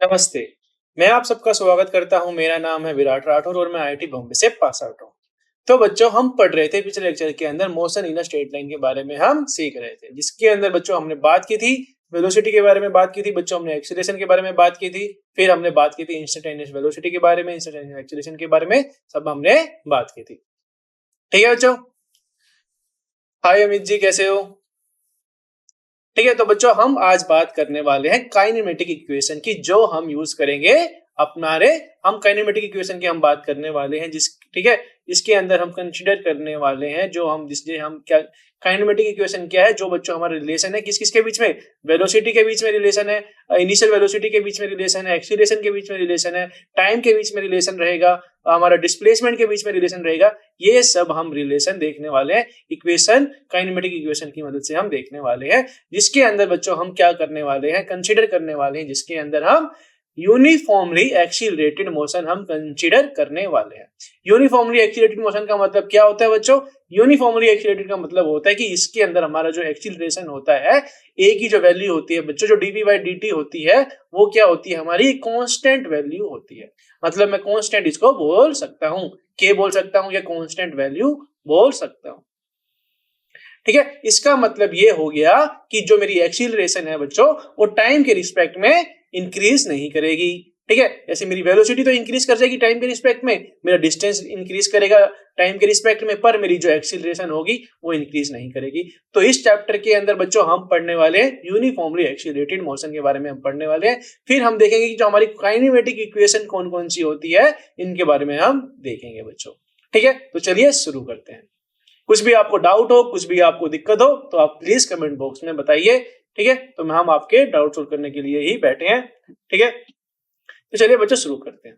नमस्ते, मैं आप सबका स्वागत करता हूँ। मेरा नाम है विराट राठौर और मैं आईआईटी बॉम्बे से पास आउट हूँ। तो बच्चों हम पढ़ रहे थे पिछले लेक्चर के अंदर motion in a straight line के बारे में हम सीख रहे थे, जिसके अंदर बच्चों हमने बात की थी वेलोसिटी के बारे में बात की थी, बच्चों हमने एक्सीलरेशन के बारे में बात की थी, फिर हमने बात की थी इंस्टेंटेनियस वेलोसिटी के बारे में, इंस्टेंटेनियस एक्सीलरेशन के बारे में, सब हमने बात की थी। ठीक है बच्चों? हाय अमित जी, कैसे हो? ठीक है, तो बच्चों हम आज बात करने वाले हैं काइनेमेटिक इक्वेशन की, जो हम यूज करेंगे अपना रे हम काइनेमेटिक इक्वेशन की हम बात करने वाले हैं, जिस ठीक है इसके अंदर हम कंसीडर करने वाले हैं जो हम जिससे हम क्या काइनेमेटिक इक्वेशन क्या है, जो बच्चों हमारा रिलेशन है किस किस के बीच में, वेलोसिटी के बीच में रिलेशन है, इनिशियल वेलोसिटी के बीच में रिलेशन है, एक्सीलरेशन के बीच में रिलेशन है, टाइम के बीच में रिलेशन रहेगा, हमारा डिस्प्लेसमेंट के बीच में रिलेशन रहेगा। ये सब हम रिलेशन देखने वाले हैं, इक्वेशन काइनेमेटिक इक्वेशन की मदद से हम देखने वाले हैं, जिसके अंदर बच्चों हम क्या करने वाले हैं, कंसीडर करने वाले हैं, जिसके अंदर हम यूनिफॉर्मली एक्सीलरेटेड मोशन हम कंसीडर करने वाले हैं। यूनिफॉर्मली एक्सीलरेटेड मोशन का मतलब क्या होता है बच्चों? यूनिफॉर्मली एक्सीलरेटेड का मतलब होता है कि इसके अंदर हमारा जो एक्सीलरेशन होता है, ए की जो वैल्यू होती है बच्चों, जो dv बाई dt होती है, वो क्या होती है, हमारी कांस्टेंट वैल्यू होती है। मतलब मैं कांस्टेंट इसको बोल सकता हूं, के बोल सकता हूं या कांस्टेंट वैल्यू बोल सकता हूं। ठीक है, इसका मतलब ये हो गया कि जो मेरी एक्सीलरेशन है बच्चों, वो टाइम के रिस्पेक्ट में इंक्रीज नहीं करेगी। ठीक है, जैसे मेरी वेलोसिटी तो इंक्रीज कर जाएगी टाइम के रिस्पेक्ट में, मेरा डिस्टेंस इंक्रीज करेगा टाइम के रिस्पेक्ट में, पर मेरी जो एक्सीलरेशन होगी वो इंक्रीज नहीं करेगी। तो इस चैप्टर के अंदर बच्चों हम पढ़ने वाले हैं यूनिफॉर्मली एक्सीलरेटेड मोशन के बारे में हम पढ़ने वाले हैं। फिर हम देखेंगे कि जो हमारी काइनेमेटिक इक्वेशन कौन कौन सी होती है, इनके बारे में हम देखेंगे बच्चों। ठीक है, तो चलिए शुरू करते हैं। कुछ भी आपको डाउट हो, कुछ भी आपको दिक्कत हो, तो आप प्लीज कमेंट बॉक्स में बताइए। ठीक है, तो हम आपके डाउट सोल्व करने के लिए ही बैठे हैं। ठीक है, तो चलिए बच्चों शुरू करते हैं।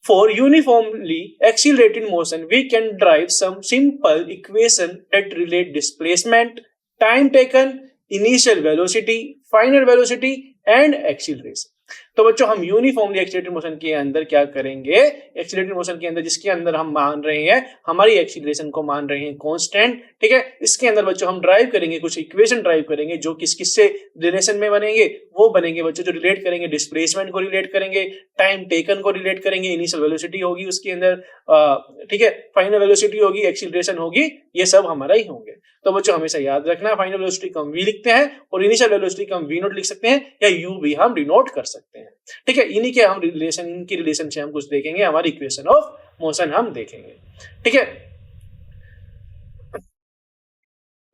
For uniformly accelerated motion, we can derive some simple equation that relate displacement, time taken, initial velocity, final velocity and acceleration. तो बच्चों हम यूनिफॉर्मली एक्सीलरेटेड मोशन के अंदर क्या करेंगे, एक्सीलरेटेड मोशन के अंदर जिसके अंदर हम मान रहे हैं हमारी एक्सीलरेशन को मान रहे हैं कांस्टेंट। ठीक है, इसके अंदर बच्चों हम ड्राइव करेंगे, कुछ इक्वेशन ड्राइव करेंगे जो किस किस से रिलेशन में बनेंगे, वो बनेंगे बच्चों जो रिलेट करेंगे, डिस्प्लेसमेंट को रिलेट करेंगे, टाइम टेकन को रिलेट करेंगे, इनिशियल वेलोसिटी होगी उसके अंदर, ठीक है, फाइनल वेलोसिटी होगी, एक्सीलरेशन होगी, ये सब हमारा ही होंगे। तो बच्चों हमेशा याद रखना, फाइनल वेलोसिटी को हम v लिखते हैं और इनिशियल वेलोसिटी को हम v नोट लिख सकते हैं या u भी हम डिनोट कर सकते हैं। ठीक है, इन्हीं के हम रिलेशन, इनकी रिलेशन से हम कुछ देखेंगे, हमारी इक्वेशन ऑफ मोशन हम देखेंगे। ठीक है,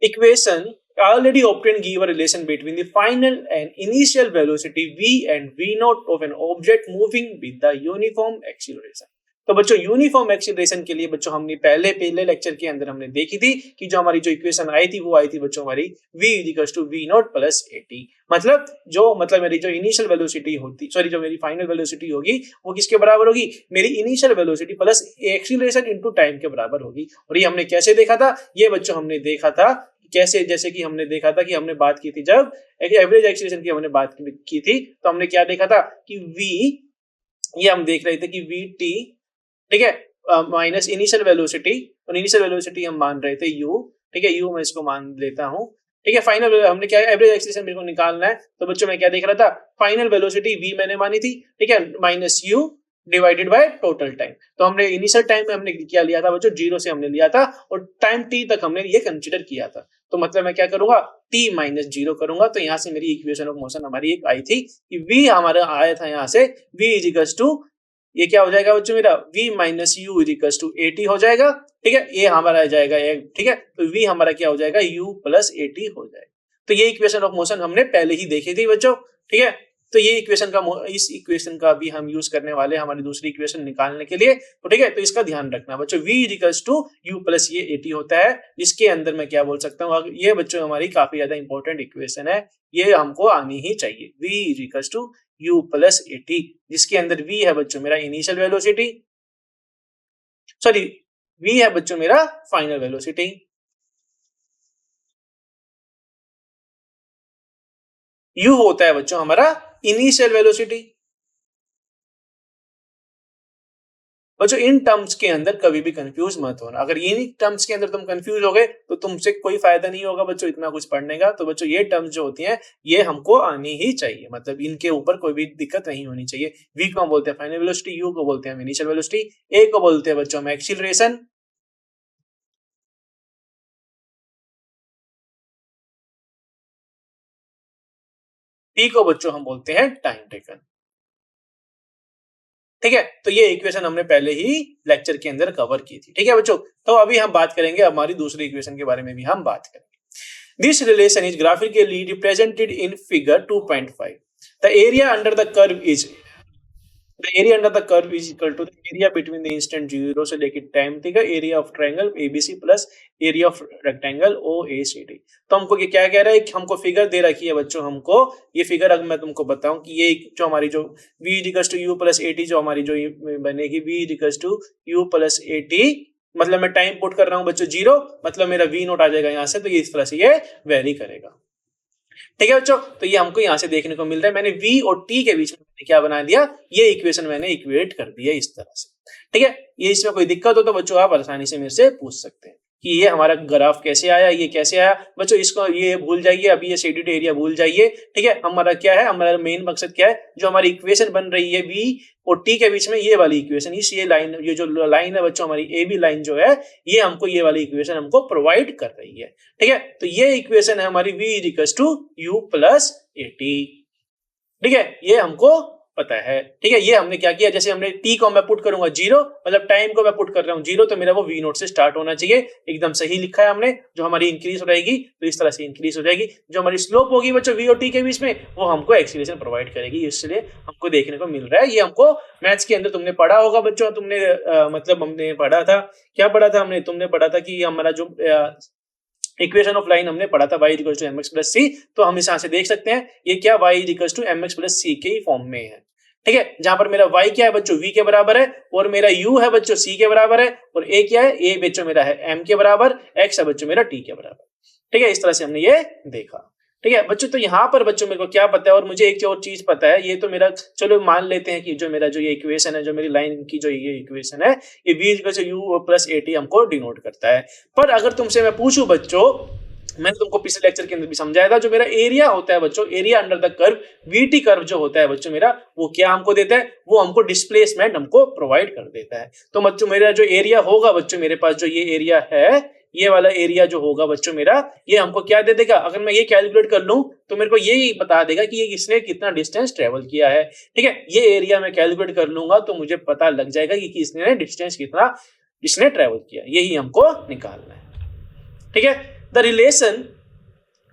equation already obtained give a relation between the final and initial velocity v and v naught of an object moving with the uniform acceleration। तो बच्चों यूनिफॉर्म एक्सीलरेशन के लिए बच्चों हमने पहले पहले लेक्चर के अंदर हमने देखी थी कि जो हमारी जो इक्वेशन आई थी वो आई थी बच्चों हमारी v equals to v naught plus at। मतलब मेरी जो इनिशियल वेलोसिटी होती, सॉरी, जो मेरी फाइनल वेलोसिटी होगी वो किसके बराबर होगी, मेरी initial velocity plus acceleration into time के बराबर होगी। और ये हमने कैसे देखा था, ये बच्चों हमने देखा था कैसे, जैसे कि हमने देखा था कि हमने बात की थी जब एवरेज एक्सीलरेशन की हमने बात की थी, तो हमने क्या देखा था कि v, ये हम देख रहे थे कि vt, ठीक है, माइनस इनिशियल वेलोसिटी, और इनिशियल वेलोसिटी हम मान रहे थे u। ठीक है, u मैं इसको मान लेता हूं। ठीक है, फाइनल हमने क्या एवरेज एक्सीलरेशन मेरे को निकालना है, तो बच्चों मैं क्या देख रहा था, फाइनल वेलोसिटी v मैंने मानी थी, ठीक है, minus u divided by total time. तो हमने इनिशियल टाइम में हमने क्या लिया था बच्चों, 0 से हमने लिया था और टाइम t तक हमने ये कंसीडर किया था। तो मतलब मैं क्या करूंगा, t माइनस 0 करूंगा, तो यहां से मेरी इक्वेशन ऑफ मोशन हमारी एक आई थी कि v हमारा आया था यहां से, v इज इक्वल्स टू, ये क्या हो जाएगा बच्चों मेरा v minus u is equals to at हो जाएगा। ठीक है, ये हमारा आ जाएगा, ठीक है, तो v हमारा क्या हो जाएगा, u प्लस at हो जाएगा। तो ये इक्वेशन ऑफ मोशन हमने पहले ही देखी थी बच्चों। ठीक है, तो ये इक्वेशन का, इस इक्वेशन का भी हम यूज करने वाले हैं हमारी दूसरी इक्वेशन निकालने के लिए। तो ठीक है, तो इसका ध्यान रखना बच्चों, v equals to u plus ये at होता है, जिसके अंदर मैं क्या बोल सकता हूँ, ये बच्चों हमारी काफी ज्यादा इंपॉर्टेंट इक्वेशन है, ये हमको आनी ही चाहिए। v equals to u plus at, जिसके अंदर v है बच्चों मेरा इनिशियल वेलोसिटी, सॉरी, v है बच्चों मेरा फाइनल वेलोसिटी, u होता है बच्चों हमारा इनिशियल वेलोसिटी। बच्चों इन टर्म्स के अंदर कभी भी कंफ्यूज मत होना। अगर इन टर्म्स के अंदर तुम कंफ्यूज हो गए तो तुमसे कोई फायदा नहीं होगा बच्चों इतना कुछ पढ़ने का। तो बच्चों ये टर्म्स जो होती हैं ये हमको आनी ही चाहिए, मतलब इनके ऊपर कोई भी दिक्कत नहीं होनी चाहिए। v को हम बोलते हैं फाइनल वेलोसिटी, u को बोलते हैं इनिशियल वेलोसिटी, a को बोलते हैं बच्चों हम एक्सीलरेशन, t को बच्चों हम बोलते हैं टाइम टेकन। ठीक है, तो ये इक्वेशन हमने पहले ही लेक्चर के अंदर कवर की थी। ठीक है बच्चों, तो अभी हम बात करेंगे हमारी दूसरी इक्वेशन के बारे में भी हम बात करेंगे। This relation is graphically represented in figure 2.5। The area under the curve is the area under the curve is equal to the area between the instant 0 से लेके टाइम तक का area of triangle ABC plus area of rectangle OACD। तो हमको ये क्या कह रहा है कि हमको फिगर दे रखी है बच्चों, हमको ये फिगर अगर मैं तुमको बताऊं कि ये जो हमारी जो V = U + AT जो हमारी जो बनेगी V = U + AT, मतलब मैं टाइम पुट कर रहा हूं बच्चों 0, मतलब मेरा V नोट आ जाएगा यहाँ से, तो ये इस तरह से ये वेरी करेगा। ठीक है बच्चों, तो ये हमको यहाँ से देखने को मिल रहा है। मैंने v और t के बीच में मैंने क्या बना दिया, ये इक्वेशन मैंने इक्वेट कर दिया इस तरह से। ठीक है, ये इसमें कोई दिक्कत हो तो बच्चों आप आसानी से मेरे से पूछ सकते हैं कि ये हमारा ग्राफ कैसे आया, ये कैसे आया। बच्चों इसको ये भूल जाइए, अभी ये शेडेड एरिया भूल जाइए। ठीक है, हमारा क्या है, हमारा मेन मकसद क्या है, जो हमारी इक्वेशन बन रही है v और t के बीच में ये वाली इक्वेशन, इस ये लाइन, ये जो लाइन है बच्चों हमारी ए बी लाइन जो है, ये हमको ये वाली इक्वेशन हमको प्रोवाइड कर रही है। ठीक है, तो ये इक्वेशन है हमारी v = U + AT। ठीक है, ये हमको पता है। ठीक है, ये हमने क्या किया, जैसे हमने t को मैं पुट करूंगा 0, मतलब टाइम को मैं पुट कर रहा हूं 0, तो मेरा वो v नोट से स्टार्ट होना चाहिए। एकदम सही लिखा है हमने। जो हमारी इंक्रीज हो जाएगी तो इस तरह से इंक्रीज हो जाएगी। जो हमारी स्लोप होगी बच्चों v और t के बीच में, वो हमको एक्सीलरेशन प्रोवाइड करेगी। इसलिए हमको देखने को मिल रहा है, ये हमको मैथ्स के अंदर तुमने पढ़ा होगा बच्चों, तुमने मतलब हमने पढ़ा था, क्या पढ़ा था हमने, तुमने पढ़ा था कि हमारा जो इक्वेशन ऑफ लाइन हमने पढ़ा था y = mx + c। तो हम इस यहाँ से देख सकते हैं ये क्या y = mx + c के फॉर्म में है। ठीक है, जहां पर मेरा y क्या है बच्चों, v के बराबर है, और मेरा u है बच्चों c के बराबर है, और a क्या है, a बच्चों मेरा है m के बराबर, x है बच्चों मेरा t के बराबर। ठीक है, इस तरह से हमने ये देखा। ठीक है बच्चों, तो यहाँ पर बच्चों मेरे को क्या पता है, और मुझे एक और चीज पता है, ये तो मेरा, चलो मान लेते हैं कि जो मेरा जो ये इक्वेशन है, जो मेरी लाइन की जो ये इक्वेशन है, ये v = U + AT हमको डिनोट करता है। पर अगर तुमसे मैं पूछूं बच्चों, मैंने तुमको पिछले लेक्चर के अंदर भी समझाया था, जो मेरा एरिया होता है बच्चों, area under the curve, VT curve जो होता है बच्चों मेरा, वो क्या हमको देता है, वो हमको डिस्प्लेसमेंट हमको प्रोवाइड कर देता है। तो बच्चों मेरा जो एरिया होगा बच्चों, मेरे पास जो ये एरिया है, ये वाला एरिया जो होगा बच्चों मेरा, ये हमको क्या दे देगा, अगर मैं ये कैलकुलेट कर लूं तो मेरे को ये बता देगा कि ये किसने कितना डिस्टेंस ट्रेवल किया है। ठीक है, ये एरिया मैं कैलकुलेट कर लूंगा तो मुझे पता लग जाएगा कि इसने डिस्टेंस कितना इसने ट्रेवल किया, यही हमको निकालना है। ठीक है, द रिलेशन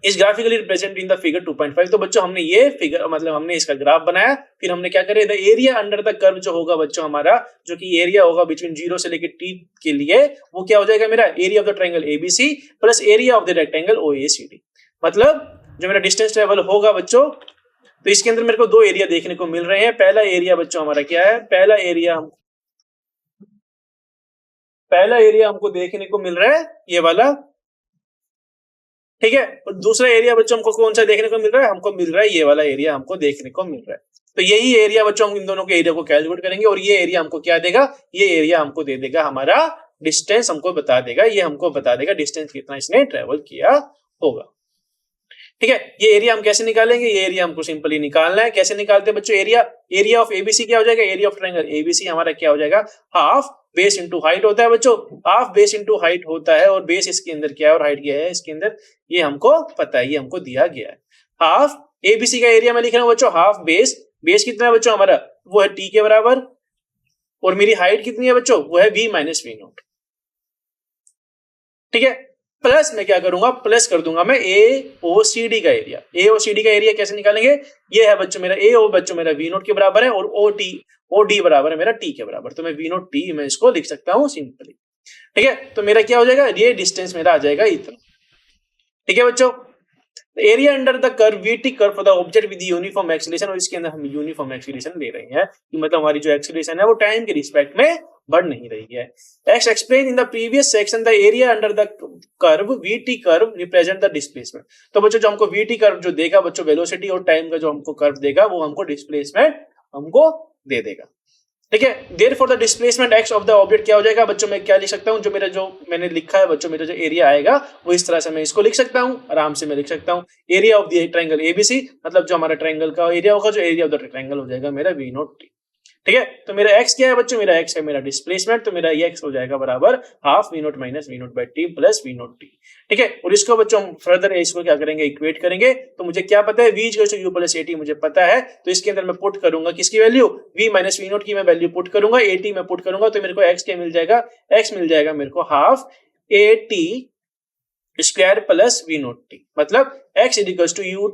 इस graphically represent in the figure 2.5। तो बच्चों हमने ये फिगर, मतलब हमने इसका ग्राफ बनाया, फिर हमने क्या करे, the area under the curve जो होगा बच्चों हमारा, जो कि एरिया होगा बिटवीन 0 से लेके t के लिए, वो क्या हो जाएगा मेरा, area of the triangle ABC plus area of the rectangle OACD। मतलब जो मेरा डिस्टेंस ट्रेवल होगा बच्चों, तो इसके अंदर मेरे को दो एरिया देखने को मिल रहे हैं। पहला एरिया बच्चों हमारा क्या है, पहला एरिया हमको देखने को मिल रहा है ये वाला। ठीक है, और दूसरा एरिया बच्चों हमको कौन सा देखने को मिल रहा है, हमको मिल रहा है ये वाला एरिया हमको देखने को मिल रहा है। तो यही एरिया बच्चों, हम इन दोनों के एरिया को कैलकुलेट करेंगे, और ये एरिया हमको क्या देगा, ये एरिया हमको दे देगा हमारा डिस्टेंस, हमको बता देगा, ये हमको बता देगा डिस्टेंस कितना इसने ट्रेवल किया होगा। ठीक है, ये एरिया हम कैसे निकालेंगे, ये एरिया हमको सिंपली निकालना है। कैसे निकालते हैं बच्चों, एरिया ऑफ ABC क्या हो जाएगा, एरिया ऑफ ट्रायंगल ABC हमारा क्या हो जाएगा, हाफ बेस इंटू हाइट होता है बच्चों, हाफ बेस इंटू हाइट होता है, और बेस इसके अंदर क्या है और हाइट क्या है इसके अंदर, ये हमको पता है, ये हमको दिया गया है। हाफ ABC का एरिया मैं लिख रहा हूं बच्चों, हाफ बेस कितना है बच्चों हमारा, वो है t के बराबर, और मेरी हाइट कितनी है बच्चों, वो है b - v नोट। ठीक है, प्लस मैं क्या करूंगा, प्लस कर दूंगा मैं AOCD का एरिया। AOCD का एरिया कैसे निकालेंगे, ये है बच्चों मेरा AO बच्चों मेरा V नोट के बराबर है, और OD बराबर है मेरा T के बराबर, तो मैं V नोट T मैं इसको लिख सकता हूं सिंपली। ठीक है, तो मेरा क्या हो जाएगा, ये डिस्टेंस मेरा आ जाएगा इतना। ठीक है बच्चों, area under the curve VT curve for the object with uniform acceleration, और इसके अंदर हम यूनिफॉर्म एक्सीलरेशन ले रहे हैं, कि मतलब हमारी जो एक्सीलरेशन है वो टाइम के रिस्पेक्ट में बढ़ नहीं रही है। As explained in the previous section, the area under the curve VT curve represent the displacement. तो बच्चों जो हमको VT कर्व जो देगा बच्चों, वेलोसिटी और टाइम का जो हमको कर्व देगा, वो हमको डिस्प्लेसमेंट हमको दे देगा। ठीक है। Therefore the displacement x of the object क्या हो जाएगा बच्चों, मैं क्या लिख सकता हूँ, जो मैंने लिखा है बच्चों, मेरा जो एरिया आएगा वो इस तरह से मैं इसको लिख सकता हूँ, आराम से मैं लिख सकता हूँ area of the triangle ABC, मतलब जो हमारा ट्रायंगल का एरिया होगा, जो एरिया ऑफ द ट्रायंगल हो जाएगा मेरा वी नॉट टी। ठीक है, तो मेरा x क्या है बच्चों, मेरा x है मेरा डिस्प्लेसमेंट, तो मेरा ये x हो जाएगा बराबर half v naught minus v naught by t plus v naught t. ठीक है, और इसको बच्चों हम फर्दर इसको क्या करेंगे, इक्वेट करेंगे। तो मुझे क्या पता है, v equal to u plus a t मुझे पता है, तो इसके अंदर मैं पुट करूंगा किसकी value, v minus v naught की मैं वैल्यू पुट करूंगा, एटी में पुट करूंगा, तो मेरे को x क्या मिल जाएगा, x मिल जाएगा मेरे को half a t square plus we naught t, मतलब x equals to u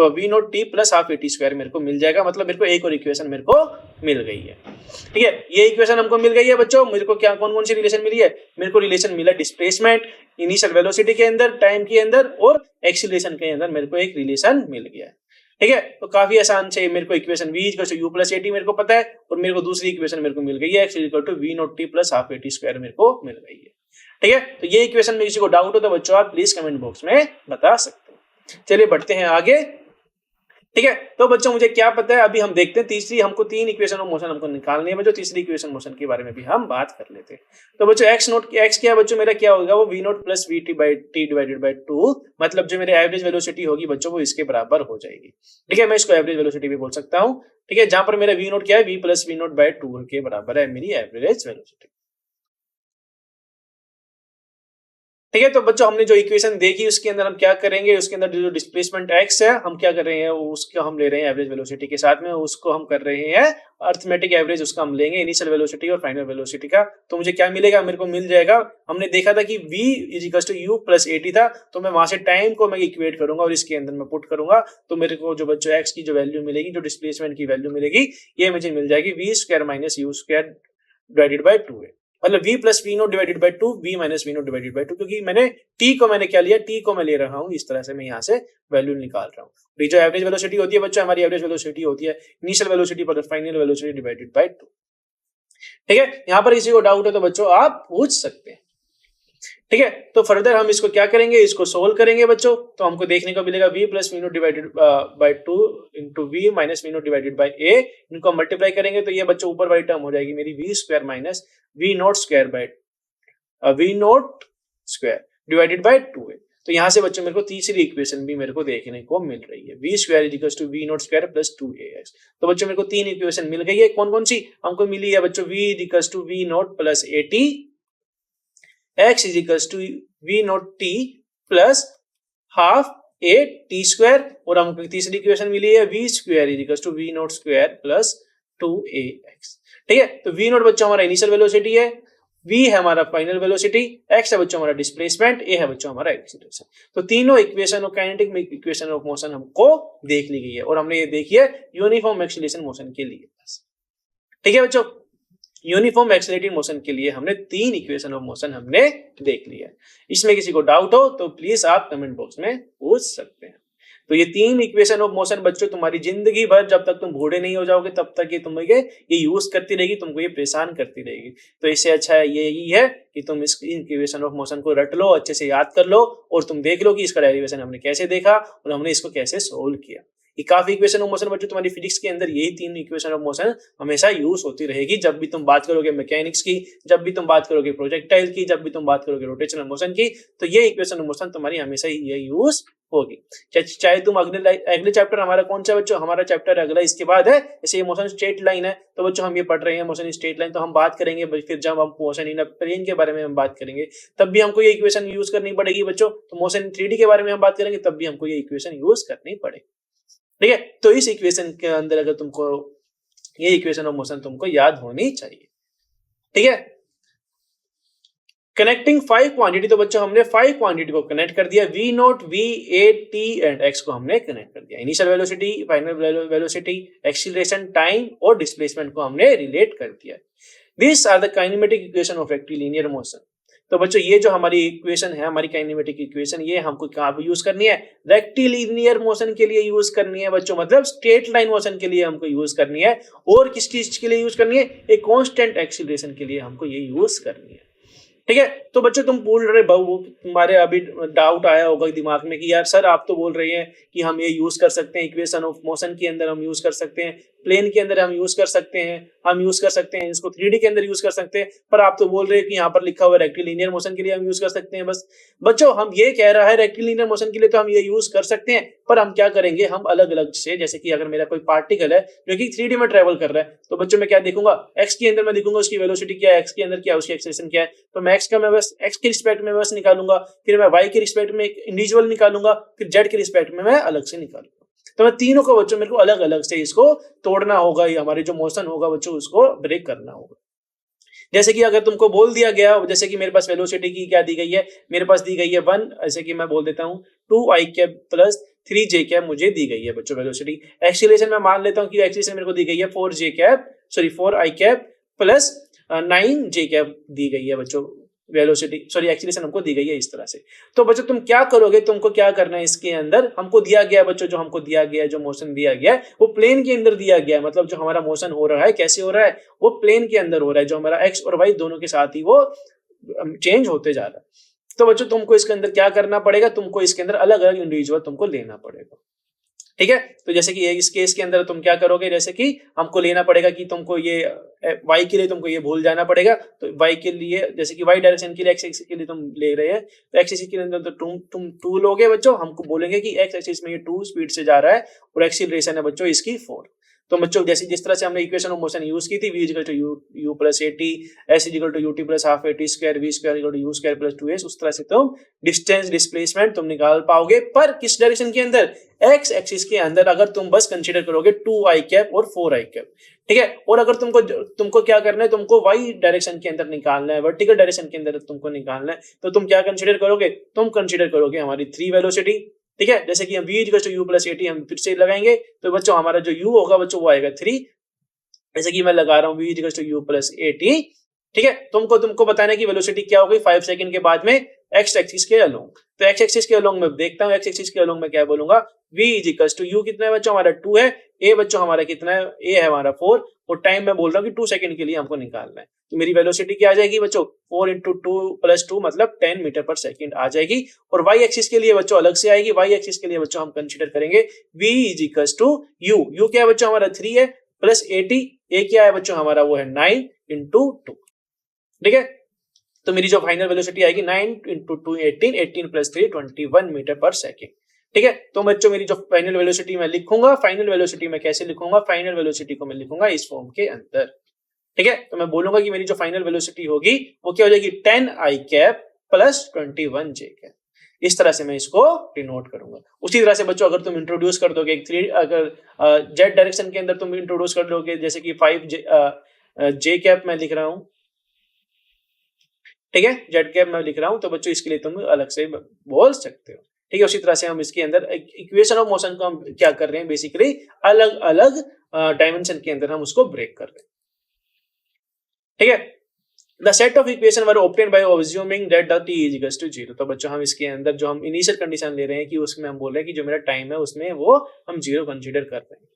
v naught t plus half a t square मेरे को मिल जाएगा। मतलब मेरे को एक और इक्वेशन मेरे को मिल गई है। ठीक है, ये इक्वेशन हमको मिल गई है बच्चों। मेरे को क्या कौन कौन सी रिलेशन मिली है, मेरे को रिलेशन मिला डिस्प्लेसमेंट, इनिशियल वेलोसिटी के अंदर, टाइम के अंदर और एक्सीलरेशन के अंदर मेरे को एक रिलेशन मिल गया है। ठीक है, तो काफी आसान से मेरे को equation v equal to u plus a t मेरे को पता है, और मेरे को दूसरी इक्वेशन मेरे को मिल गई है x equal to v naught t plus half a t square मेरे को मिल गई है। ठीक है, तो ये इक्वेशन में किसी को डाउट हो तो बच्चों आप प्लीज कमेंट बॉक्स में बता सकते हो। चलिए बढ़ते हैं आगे। ठीक है, तो बच्चों मुझे क्या पता है, अभी हम देखते हैं तीसरी, हमको तीन इक्वेशन ऑफ मोशन हमको निकालनी है बच्चों, तीसरी इक्वेशन मोशन के बारे में भी हम बात कर लेते हैं। तो बच्चों x क्या है बच्चों, मेरा क्या होगा, वो v note plus we T by T divided by to, मतलब जो मेरे एवरेज वेलोसिटी होगी बच्चों वो इसके बराबर हो जाएगी। ठीक है, मैं इसको एवरेज वेलोसिटी भी बोल सकता हूँ। ठीक है, जहां पर मेरा v नोट क्या है, v plus we naught by two के बराबर है मेरी एवरेज वेलोसिटी। ठीक है, तो बच्चों हमने जो इक्वेशन देखी उसके अंदर हम क्या करेंगे, उसके अंदर जो डिस्प्लेसमेंट x है हम क्या कर रहे हैं, उसको हम ले रहे हैं एवरेज वेलोसिटी के साथ में, उसको हम कर रहे हैं अर्थमेटिक एवरेज, उसका हम लेंगे इनिशियल वेलोसिटी और फाइनल वेलोसिटी का। तो मुझे क्या मिलेगा, मेरे को मिल जाएगा, हमने देखा था कि v is equal to u plus a t था, तो मैं वहां से टाइम को मैं इक्वेट करूंगा और इसके अंदर मैं पुट करूंगा, तो मेरे को जो बच्चों x की जो वैल्यू मिलेगी, जो डिस्प्लेसमेंट की वैल्यू मिलेगी, ये मुझे मिल जाएगी v square minus u square divided by two है, मतलब v plus we naught divided by two, v minus we naught divided by two, क्योंकि मैंने t को मैंने क्या लिया, t को मैं ले रहा हूँ, इस तरह से मैं यहाँ से वैल्यू निकाल रहा हूँ। ये जो एवरेज वेलोसिटी होती है बच्चों, हमारी एवरेज वेलोसिटी होती है इनिशियल वेलोसिटी पर final velocity divided by to. ठीक है, यहाँ पर किसी को डाउट है तो बच्चों आप पूछ सकते हैं। ठीक है, तो फर्दर हम इसको क्या करेंगे, इसको सोल्व करेंगे बच्चों, तो हमको देखने को मिलेगा v plus we naught divided by two into V minus we naught divided by a, इनको मल्टीप्लाई करेंगे तो ये बच्चों ऊपर वाली टर्म हो जाएगी मेरी v square minus we naught square by v naught square divided by two है। तो यहाँ से बच्चों मेरे को तीसरी इक्वेशन भी मेरे को देखने को मिल रही है, v square is equal to v naught square plus two a x. तो बच्चों मेरे को तीन इक्वेशन मिल गई है, कौन कौन सी हमको मिली है बच्चों, v is equal to v naught plus a t, x is equal to v naught t plus half a t square, और हमको तीसरी इक्वेशन मिली है v square is equal to v naught square plus two a x. ठीक है, तो v note बच्चों हमारा इनिशियल वेलोसिटी है, v है हमारा फाइनल वेलोसिटी, x है बच्चों हमारा डिस्प्लेसमेंट, a है बच्चों हमारा एक्सीलरेशन। तो तीनों equation of kinetic equation of motion हमको देख ली गई है, और हमने ये देखी है यूनिफॉर्म एक्सीलरेशन मोशन के लिए। ठीक है बच्चों, यूनिफॉर्म एक्सीलरेटिंग मोशन के लिए हमने तीन इक्वेशन ऑफ मोशन हमने देख लिया है। इसमें किसी को डाउट हो तो प्लीज आप कमेंट बॉक्स में पूछ सकते हैं। तो ये तीन इक्वेशन ऑफ मोशन बच्चों तुम्हारी जिंदगी भर जब तक तुम बूढ़े नहीं हो जाओगे तब तक ये तुम्हें ये यूज करती रहेगी, तुमको ये परेशान करती रहेगी। तो इससे अच्छा है यही है कि तुम इस इक्वेशन ऑफ मोशन को रट लो, अच्छे से याद कर लो, और तुम देख लो कि इसका डेरिवेशन हमने कैसे देखा और हमने इसको कैसे सोल्व किया। ये काफी इक्वेशन ऑफ मोशन बच्चों तुम्हारी फिजिक्स के अंदर यही तीन इक्वेशन ऑफ मोशन हमेशा यूज होती रहेगी। जब भी तुम बात करोगे मैकेनिक्स की, जब भी तुम बात करोगे प्रोजेक्टाइल की, जब भी तुम बात करोगे रोटेशनल मोशन की, तो ये इक्वेशन ऑफ मोशन तुम्हारी हमेशा ही ये यूज होगी। चाहे तुम अगले चैप्टर हमारा कौन सा बच्चों, हमारा चैप्टर अगला इसके बाद है, जैसे ये मोशन स्ट्रेट लाइन है, तो बच्चों हम ये पढ़ रहे हैं मोशन स्ट्रेट लाइन, तो हम बात करेंगे फिर जब हम मोशन इन प्लेन के बारे में हम बात करेंगे तब भी हमको ये इक्वेशन यूज करनी पड़ेगी बच्चों। तो मोशन 3D के बारे में हम बात करेंगे तब भी हमको ये इक्वेशन यूज करनी पड़ेगी। ठीक है, तो इस इक्वेशन के अंदर अगर तुमको ये इक्वेशन ऑफ मोशन तुमको याद होनी चाहिए। ठीक है, कनेक्टिंग 5 क्वांटिटी, तो बच्चों हमने 5 क्वांटिटी को कनेक्ट कर दिया, v naught, v, a, t and x को हमने कनेक्ट कर दिया। Initial velocity, final velocity, acceleration, time और डिस्प्लेसमेंट को हमने रिलेट कर दिया। This are the kinematic equation of rectilinear motion. तो बच्चों ये जो हमारी इक्वेशन है, हमारी काइनेमेटिक इक्वेशन, ये हमको कहाँ यूज करनी है, रेक्टिलिनियर मोशन के लिए यूज करनी है बच्चों, मतलब स्ट्रेट लाइन मोशन के लिए हमको यूज करनी है। और किस चीज के लिए यूज करनी है, एक कांस्टेंट एक्सीलरेशन के लिए हमको ये यूज करनी है। ठीक है, तो बच्चों तुम बोल रहे तुम्हारे अभी डाउट आया होगा दिमाग में कि यार सर आप तो बोल रहे हैं कि हम ये यूज कर सकते हैं इक्वेशन ऑफ मोशन के अंदर, हम यूज कर सकते हैं प्लेन के अंदर हम यूज कर सकते हैं, हम यूज कर सकते हैं इसको 3D के अंदर यूज कर सकते हैं, पर आप तो बोल रहे हैं कि यहाँ पर लिखा हुआ रेक्टिलिनियर मोशन के लिए हम यूज कर सकते हैं बस। बच्चों हम ये कह रहा है रेक्टिलिनियर मोशन के लिए तो हम ये यूज कर सकते हैं, पर हम क्या करेंगे, हम अलग अलग से, जैसे कि अगर मेरा कोई पार्टिकल है जो कि 3D में ट्रेवल कर रहा है, तो बच्चों मैं क्या देखूंगा, एक्स के अंदर मैं देखूंगा उसकी वेलोसिटी क्या है, एक्स के अंदर क्या है, उसकी एक्सेलरेशन क्या है, तो मैं एक्स का मैं बस एक्स के रिस्पेक्ट में बस निकालूंगा, फिर मैं वाई के रिस्पेक्ट में एक इंडिविजुअल निकालूंगा, फिर जेड के रिस्पेक्ट में मैं अलग से निकालूंगा। तो मैं तीनों को बच्चों मेरे को अलग अलग से इसको तोड़ना होगा, ये हमारे जो मोशन होगा बच्चों उसको ब्रेक करना होगा। जैसे कि अगर तुमको बोल दिया गया, जैसे कि मेरे पास वेलोसिटी की क्या दी गई है, मेरे पास दी गई है 1, ऐसे कि मैं बोल देता हूँ 2i cap plus 3j cap मुझे दी गई है बच्चों वेलोसिटी। एक्सीलरेशन मैं मान लेता हूँ कि एक्सीलरेशन मेरे को दी गई है 4i cap plus 9j cap दी गई है बच्चों वेलोसिटी, सॉरी एक्सीलरेशन हमको दी गई है इस तरह से। तो बच्चों तुम क्या करोगे, तुमको क्या करना है, इसके अंदर हमको दिया गया है बच्चों, जो हमको दिया गया है, जो मोशन दिया गया है वो प्लेन के अंदर दिया गया है, मतलब जो हमारा मोशन हो रहा है कैसे हो रहा है, वो प्लेन के अंदर हो रहा है, जो हमारा एक्स और वाई दोनों के साथ ही वो चेंज होते जा रहा है। तो बच्चों तुमको इसके अंदर क्या करना पड़ेगा, तुमको इसके अंदर अलग अलग इंडिविजुअल तुमको लेना पड़ेगा, ठीक है। तो जैसे कि इस केस के अंदर तुम क्या करोगे, जैसे कि हमको लेना पड़ेगा कि तुमको ये y के लिए तुमको ये भूल जाना पड़ेगा, तो y के लिए जैसे कि y डायरेक्शन के लिए x एक्सिस के लिए तुम ले रहे हैं, तो x एक्सिस के अंदर तो तुम 2 लोगे बच्चों, हमको बोलेंगे कि x एक्सिस में ये 2 स्पीड से जा रहा है और एक्सीलरेशन है बच्चों इसकी 4। तो बच्चों जैसे जिस तरह से हमने इक्वेशन ऑफ मोशन यूज की थी, v equal to u plus at, s equal to ut plus half at square, v square equal to u square plus 2s, उस तरह से तुम डिस्टेंस डिस्प्लेसमेंट तुम निकाल पाओगे, पर किस डायरेक्शन के अंदर, x एक्सिस के अंदर, अगर तुम बस कंसीडर करोगे 2i कैप और 4i कैप, ठीक है। और अगर तुमको क्या करना है, तुमको y डायरेक्शन के अंदर निकालना है, वर्टिकल डायरेक्शन के अंदर तुमको निकालना है, तो तुम क्या कंसीडर करोगे, तुम कंसीडर करोगे हमारी 3 वेलोसिटी, ठीक है। जैसे कि हम v equal to u plus at हम फिर से लगाएंगे, तो बच्चों हमारा जो u होगा बच्चों वो आएगा 3, जैसे कि मैं लगा रहा हूँ v equal to u plus at, ठीक है। तुमको बताना है कि वेलोसिटी क्या होगी 5 सेकंड के बाद में x एक्सिस के अलोंग। तो x एक्सिस के अलोंग मैं देखता हूँ, x एक्सिस के अलोंग मैं क्या बोलूंगा, v इक्वल टू u कितना है बच्चों हमारा 2 है, a बच्चों हमारा कितना है, a है हमारा 4, और टाइम मैं बोल रहा हूँ कि 2 सेकंड के लिए हमको निकालना है। तो मेरी वेलोसिटी क्या आ जाएगी बच्चों, 4 इंटू 2 प्लस 2 मतलब 10 मीटर पर सेकंड आ जाएगी। और y एक्सिस के लिए बच्चों अलग से आएगी, y एक्सिस के लिए बच्चों हम कंसीडर करेंगे v इक्वल टू u क्या है बच्चों हमारा 3 है, प्लस 80, a क्या है बच्चों हमारा वो है 9 इंटू 2, ठीक है। तो मेरी जो फाइनल वेलोसिटी आएगी 9 इंटू 2 18, 18 प्लस 3 21 मीटर पर सेकेंड, ठीक है। तो बच्चों मेरी जो फाइनल वेलोसिटी मैं लिखूंगा, फाइनल वेलोसिटी मैं कैसे लिखूंगा, फाइनल वेलोसिटी को मैं लिखूंगा इस फॉर्म के अंदर, ठीक है। तो मैं बोलूंगा कि मेरी जो फाइनल वेलोसिटी होगी वो क्या हो जाएगी 10i cap plus 21j cap, इस तरह से मैं इसको डिनोट करूंगा। उसी तरह से बच्चों अगर तुम इंट्रोड्यूस कर दोगे अगर जेड डायरेक्शन के अंदर तुम इंट्रोड्यूस कर दोगे, जैसे कि 5j कैप मैं लिख रहा हूं, ठीक है, जेड कैप मैं लिख रहा हूं, तो बच्चों इसके लिए तुम अलग से बोल सकते हो, ठीक है। उसी तरह से हम इसके अंदर इक्वेशन ऑफ मोशन को हम क्या कर रहे हैं, बेसिकली अलग अलग डायमेंशन के अंदर हम उसको ब्रेक कर रहे हैं, ठीक है। The set of equation were obtained by assuming that the t is equal to 0। तो बच्चों हम इसके अंदर जो हम इनिशियल कंडीशन ले रहे हैं कि उसमें हम बोल रहे हैं कि जो मेरा टाइम है उसमें वो हम 0 कंसीडर कर रहे हैं,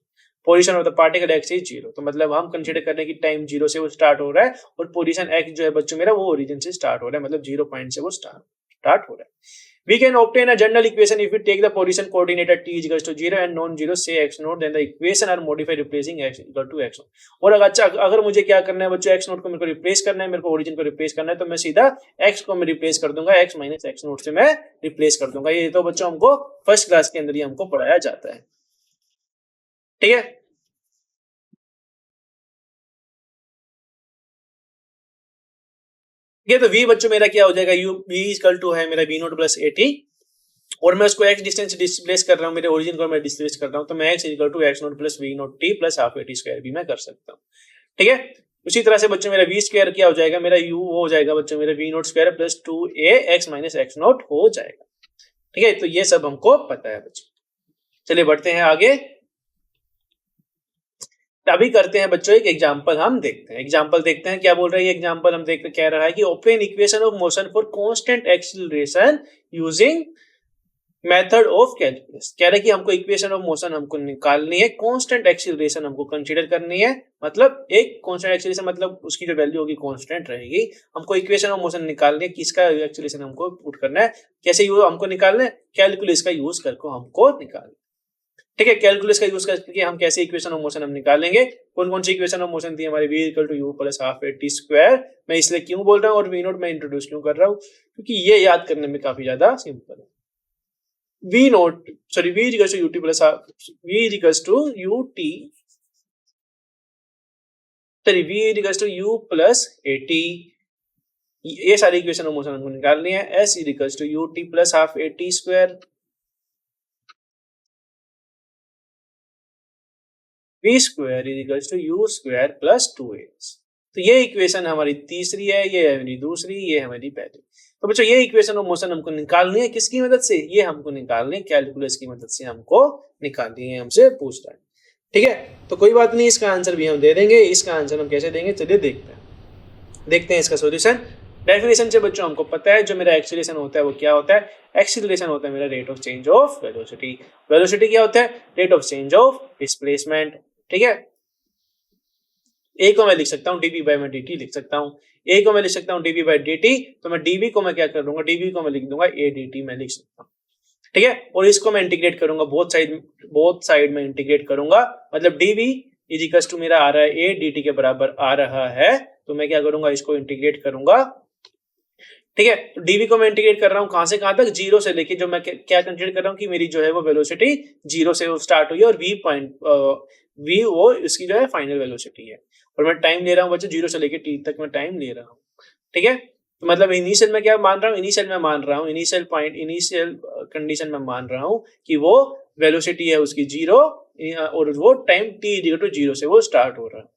position of the particle x is 0, तो मतलब हम कंसीडर कर रहे हैं कि टाइम 0 से वो स्टार्ट हो रहा है, और पोजीशन x जो है बच्चों मेरा वो ओरिजिन से स्टार्ट हो रहा है, मतलब 0 पॉइंट से वो स्टार्ट हो रहा है। We can obtain a general equation if we take the position coordinate at t is equal to 0 and non-zero say x naught, then the equation are modified replacing x equal to x naught। और अच्छा अगर मुझे क्या करना है बच्चों, x naught को मेरे को रिप्लेस करना है, मेरे को ओरिजिन को रिप्लेस करना है, तो मैं सीधा x को मैं रिप्लेस कर दूंगा, x माइनस x naught से मैं रिप्लेस कर दूंगा। ये तो बच्चों हमको फर्स्ट क्लास के अंदर ही हमको पढ़ाया जाता है, ठीक है। ये तो v बच्चों मेरा क्या हो जाएगा, u v इक्वल टू है मेरा v नॉट प्लस 80, और मैं उसको x डिस्टेंस से डिस्प्लेस कर रहा हूँ, मेरे ओरिजिन को मैं डिस्प्लेस कर रहा हूँ, तो मैं x equal to x naught plus v naught t plus half at square भी मैं कर सकता हूँ, ठीक है। उसी तरह से बच्चों मेरा v स्क्वायर क्या हो जाएगा, मेरा u हो जाएगा बच्चों मेरा v naught square plus 2a x minus x not हो जाएगा, ठीक है। तो ये सब हमको पता है बच्चों। चलिए बढ़ते हैं आगे, अभी करते हैं बच्चों एक एग्जांपल हम देखते हैं। एग्जांपल देखते हैं क्या बोल रहा है ये एग्जांपल, हम देखते कह रहा है कि obtain equation of motion for constant acceleration using method of calculus. कह रहा है कि हमको इक्वेशन ऑफ मोशन हमको निकालनी है, कांस्टेंट एक्सीलरेशन हमको कंसीडर करनी है, मतलब एक कांस्टेंट एक्सीलरेशन मतलब उसकी जो वैल्यू होगी कांस्टेंट रहेगी। हमको इक्वेशन ऑफ मोशन निकालनी है, किसका एक्सीलरेशन हमको पुट करना है, कैसे यूज हमको निकालना है, कैलकुलस का यूज करके हमको निकालना है, ठीक है, कैलकुलस का यूज करके हम कैसे इक्वेशन ऑफ मोशन हम निकालेंगे। कौन कौन सी इक्वेशन ऑफ मोशन थी हमारी, v equal to u plus half a t square. मैं इसलिए क्यों बोल रहा हूँ और v नोट मैं इंट्रोड्यूस क्यों कर रहा हूँ, क्योंकि ये याद करने में काफी ज्यादा सिंपल है। v naught sorry v equal to ut plus half v equal to ut sorry v equal to u plus at। ये सारी इक्वेशन ऑफ मोशन हमको निकालनी है। s equal to ut plus half a t square, v square equal to u square plus 2as। तो ये equation हमारी तीसरी है, ये है मेरी दूसरी, ये है हमारी पहली। तो बच्चों ये इक्वेशन ऑफ मोशन हमको निकालनी है किसकी मदद से, ये हमको निकालनी है कैलकुलस की मदद से हमको निकालनी है, हमसे पूछ रहा है। ठीक है, तो कोई बात नहीं, इसका आंसर भी हम दे देंगे। इसका आंसर हम कैसे देंगे, चलिए देखते हैं इसका सॉल्यूशन। डेफिनेशन से बच्चों हमको पता है जो मेरा एक्सीलरेशन होता है वो क्या होता है, एक्सीलरेशन होता है मेरा rate of change of velocity. Velocity क्या होता है, rate of change of displacement. ठीक है, ए को मैं लिख सकता हूँ dv बाई मैं dt लिख सकता हूँ, ए को मैं लिख सकता हूँ dv बाई dt, तो मैं dv को मैं क्या कर दूंगा, dv को मैं लिख दूंगा a dt मैं लिख सकता हूँ। ठीक है, और इसको मैं इंटीग्रेट करूंगा, बोथ साइड में इंटीग्रेट करूंगा, मतलब dv इजिकल्स टू मेरा आ रहा है a dt के बराबर आ रहा है, तो मैं क्या करूंगा, इसको इंटीग्रेट करूंगा। ठीक है, तो dv को मैं इंटीग्रेट कर रहा हूँ कहां से कहां तक, जीरो से लेके, जो मैं क्या कंसीडर कर रहा हूँ कि मेरी जो है वो वेलोसिटी जीरो से वो स्टार्ट हुई है और v वो इसकी जो है फाइनल वेलोसिटी है, और मैं टाइम ले रहा हूँ बच्चों जीरो से लेके t तक मैं टाइम ले रहा हूँ। ठीक है, तो मतलब इनिशियल में क्या मान रहा हूँ, इनिशियल कंडीशन में मान रहा हूँ कि वो वेलोसिटी है उसकी जीरो और वो time t equal to zero से वो स्टार्ट हो रहा है।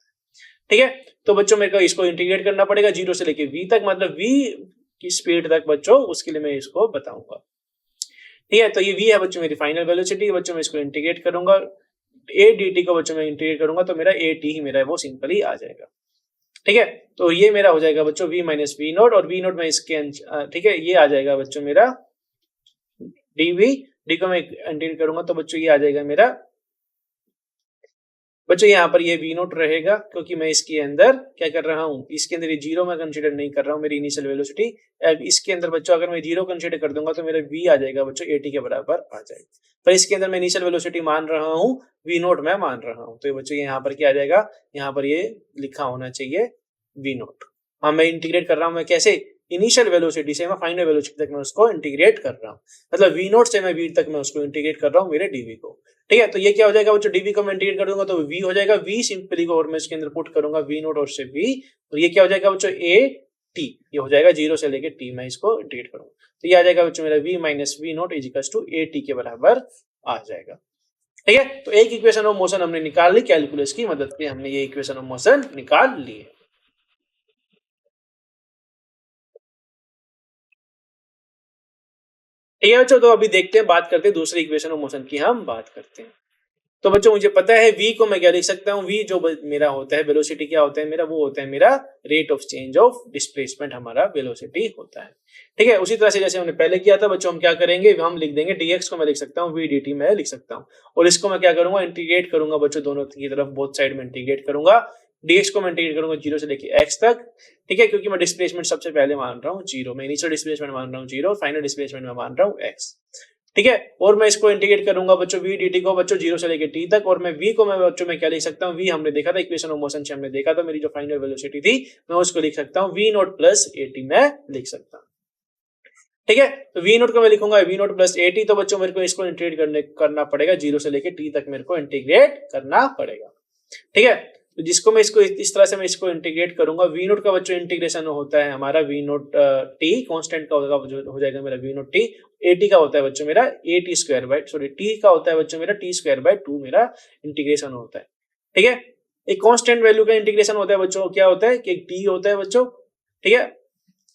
ठीक है, तो बच्चों मेरे को इसको इंटीग्रेट करना पड़ेगा जीरो से लेके v तक, मतलब v की स्पीड तक बच्चों, उसके लिए मैं इसको बताऊंगा। ठीक है, तो ये v है बच्चों मेरी फाइनल वेलोसिटी। बच्चों मैं इसको इंटीग्रेट करूंगा, a dt को बच्चों मैं इंटीग्रेट करूंगा तो मेरा a t ही मेरा वो सिंपली आ जाएगा। ठीक है, तो ये मेरा हो जाएगा बच्चों v माइनस वी नोट, और v नोट में इसके ठीक है ये आ जाएगा बच्चों मेरा dv, d को मैं इंटीग्रेट करूंगा तो बच्चों ये आ जाएगा मेरा, बच्चों यहाँ पर ये v नोट रहेगा क्योंकि मैं इसके अंदर क्या कर रहा हूँ, इसके अंदर ये जीरो मैं कंसीडर नहीं कर रहा हूँ मेरी इनिशियल वेलोसिटी। अब इसके अंदर बच्चों अगर मैं जीरो कंसीडर कर दूंगा तो मेरा v आ जाएगा बच्चों at के बराबर आ जाएगा, पर इसके अंदर मैं इनिशियल वेलोसिटी मान रहा हूँ, v नोट मैं मान रहा हूँ, तो ये बच्चों यहाँ पर क्या आ जाएगा, यहाँ पर ये लिखा होना चाहिए v नोट। हाँ, मैं इंटीग्रेट कर रहा हूँ, मैं कैसे, इनिशियल वेलोसिटी से मैं फाइनल वेलोसिटी तक मैं उसको इंटीग्रेट कर रहा हूँ, मतलब v नोट से मैं v तक मैं उसको इंटीग्रेट कर रहा हूँ मेरे dv को। ठीक है, तो ये क्या हो जाएगा बच्चों, dv को मैं इंटीग्रेट कर दूंगा तो v हो जाएगा, v सिंपली को और मैं इसके अंदर पुट करूंगा v नोट और से v, तो ये क्या हो जाएगा बच्चों a t, ये हो जाएगा जीरो से लेके t, मैं इसको इंटीग्रेट करूंगा तो ये आ जाएगा बच्चों मेरा v minus we naught is equals to a t के बराबर आ जाएगा। ठीक है, तो एक इक्वेशन ऑफ मोशन हमने निकाल ली, कैलकुलस की मदद से हमने ये इक्वेशन ऑफ मोशन निकाल ली है। ठीक है बच्चों, तो अभी देखते हैं, बात करते हैं दूसरी इक्वेशन ऑफ मोशन की, हम बात करते हैं। तो बच्चों मुझे पता है v को मैं क्या लिख सकता हूँ, v जो मेरा होता है वेलोसिटी क्या होता है मेरा, वो होता है मेरा rate of change of displacement, हमारा वेलोसिटी होता है। ठीक है, उसी तरह से जैसे हमने पहले किया था बच्चों, हम क्या करेंगे, हम लिख देंगे dx को मैं लिख सकता हूँ v dt मैं लिख सकता हूँ, और इसको मैं क्या करूंगा, इंटीग्रेट करूंगा बच्चों, दोनों की तरफ बोथ साइड में इंटीग्रेट करूंगा। dx को मैं इंटीग्रेट करूंगा जीरो से लेके x तक। ठीक है, क्योंकि मैं डिस्प्लेसमेंट सबसे पहले मान रहा हूँ जीरो, मैं इनिशियल डिस्प्लेसमेंट मान रहा हूँ जीरो, फाइनल डिस्प्लेसमेंट में मान रहा हूँ x। ठीक है, और मैं इसको इंटीग्रेट करूंगा बच्चों v dt को बच्चों जीरो से लेके t तक, और मैं v को मैं बच्चों में क्या लिख सकता हूँ, v हमने देखा था इक्वेशन ऑफ मोशन से, हमने देखा था मेरी जो फाइनल वेलोसिटी थी, मैं उसको लिख सकता हूँ v नोट प्लस at मैं लिख सकता हूँ। ठीक है, तो v नोट को मैं लिखूंगा v नोट प्लस at, तो बच्चों मेरे को इसको इंटीग्रेट करना पड़ेगा, जीरो से लेके t तक मेरे को इंटीग्रेट करना पड़ेगा। ठीक है, तो जिसको मैं इसको इस तरह से मैं इसको इंटीग्रेट करूंगा, v नोट का बच्चों इंटीग्रेशन होता है हमारा v नोट t कांस्टेंट का होगा, हो जाएगा मेरा v नोट t, at का होता है बच्चों मेरा at square by sorry t का होता है बच्चों मेरा t स्क्वायर बाय 2 मेरा इंटीग्रेशन होता है। ठीक है, एक कांस्टेंट वैल्यू का इंटीग्रेशन होता है बच्चों, क्या होता है कि t होता है बच्चों। ठीक है,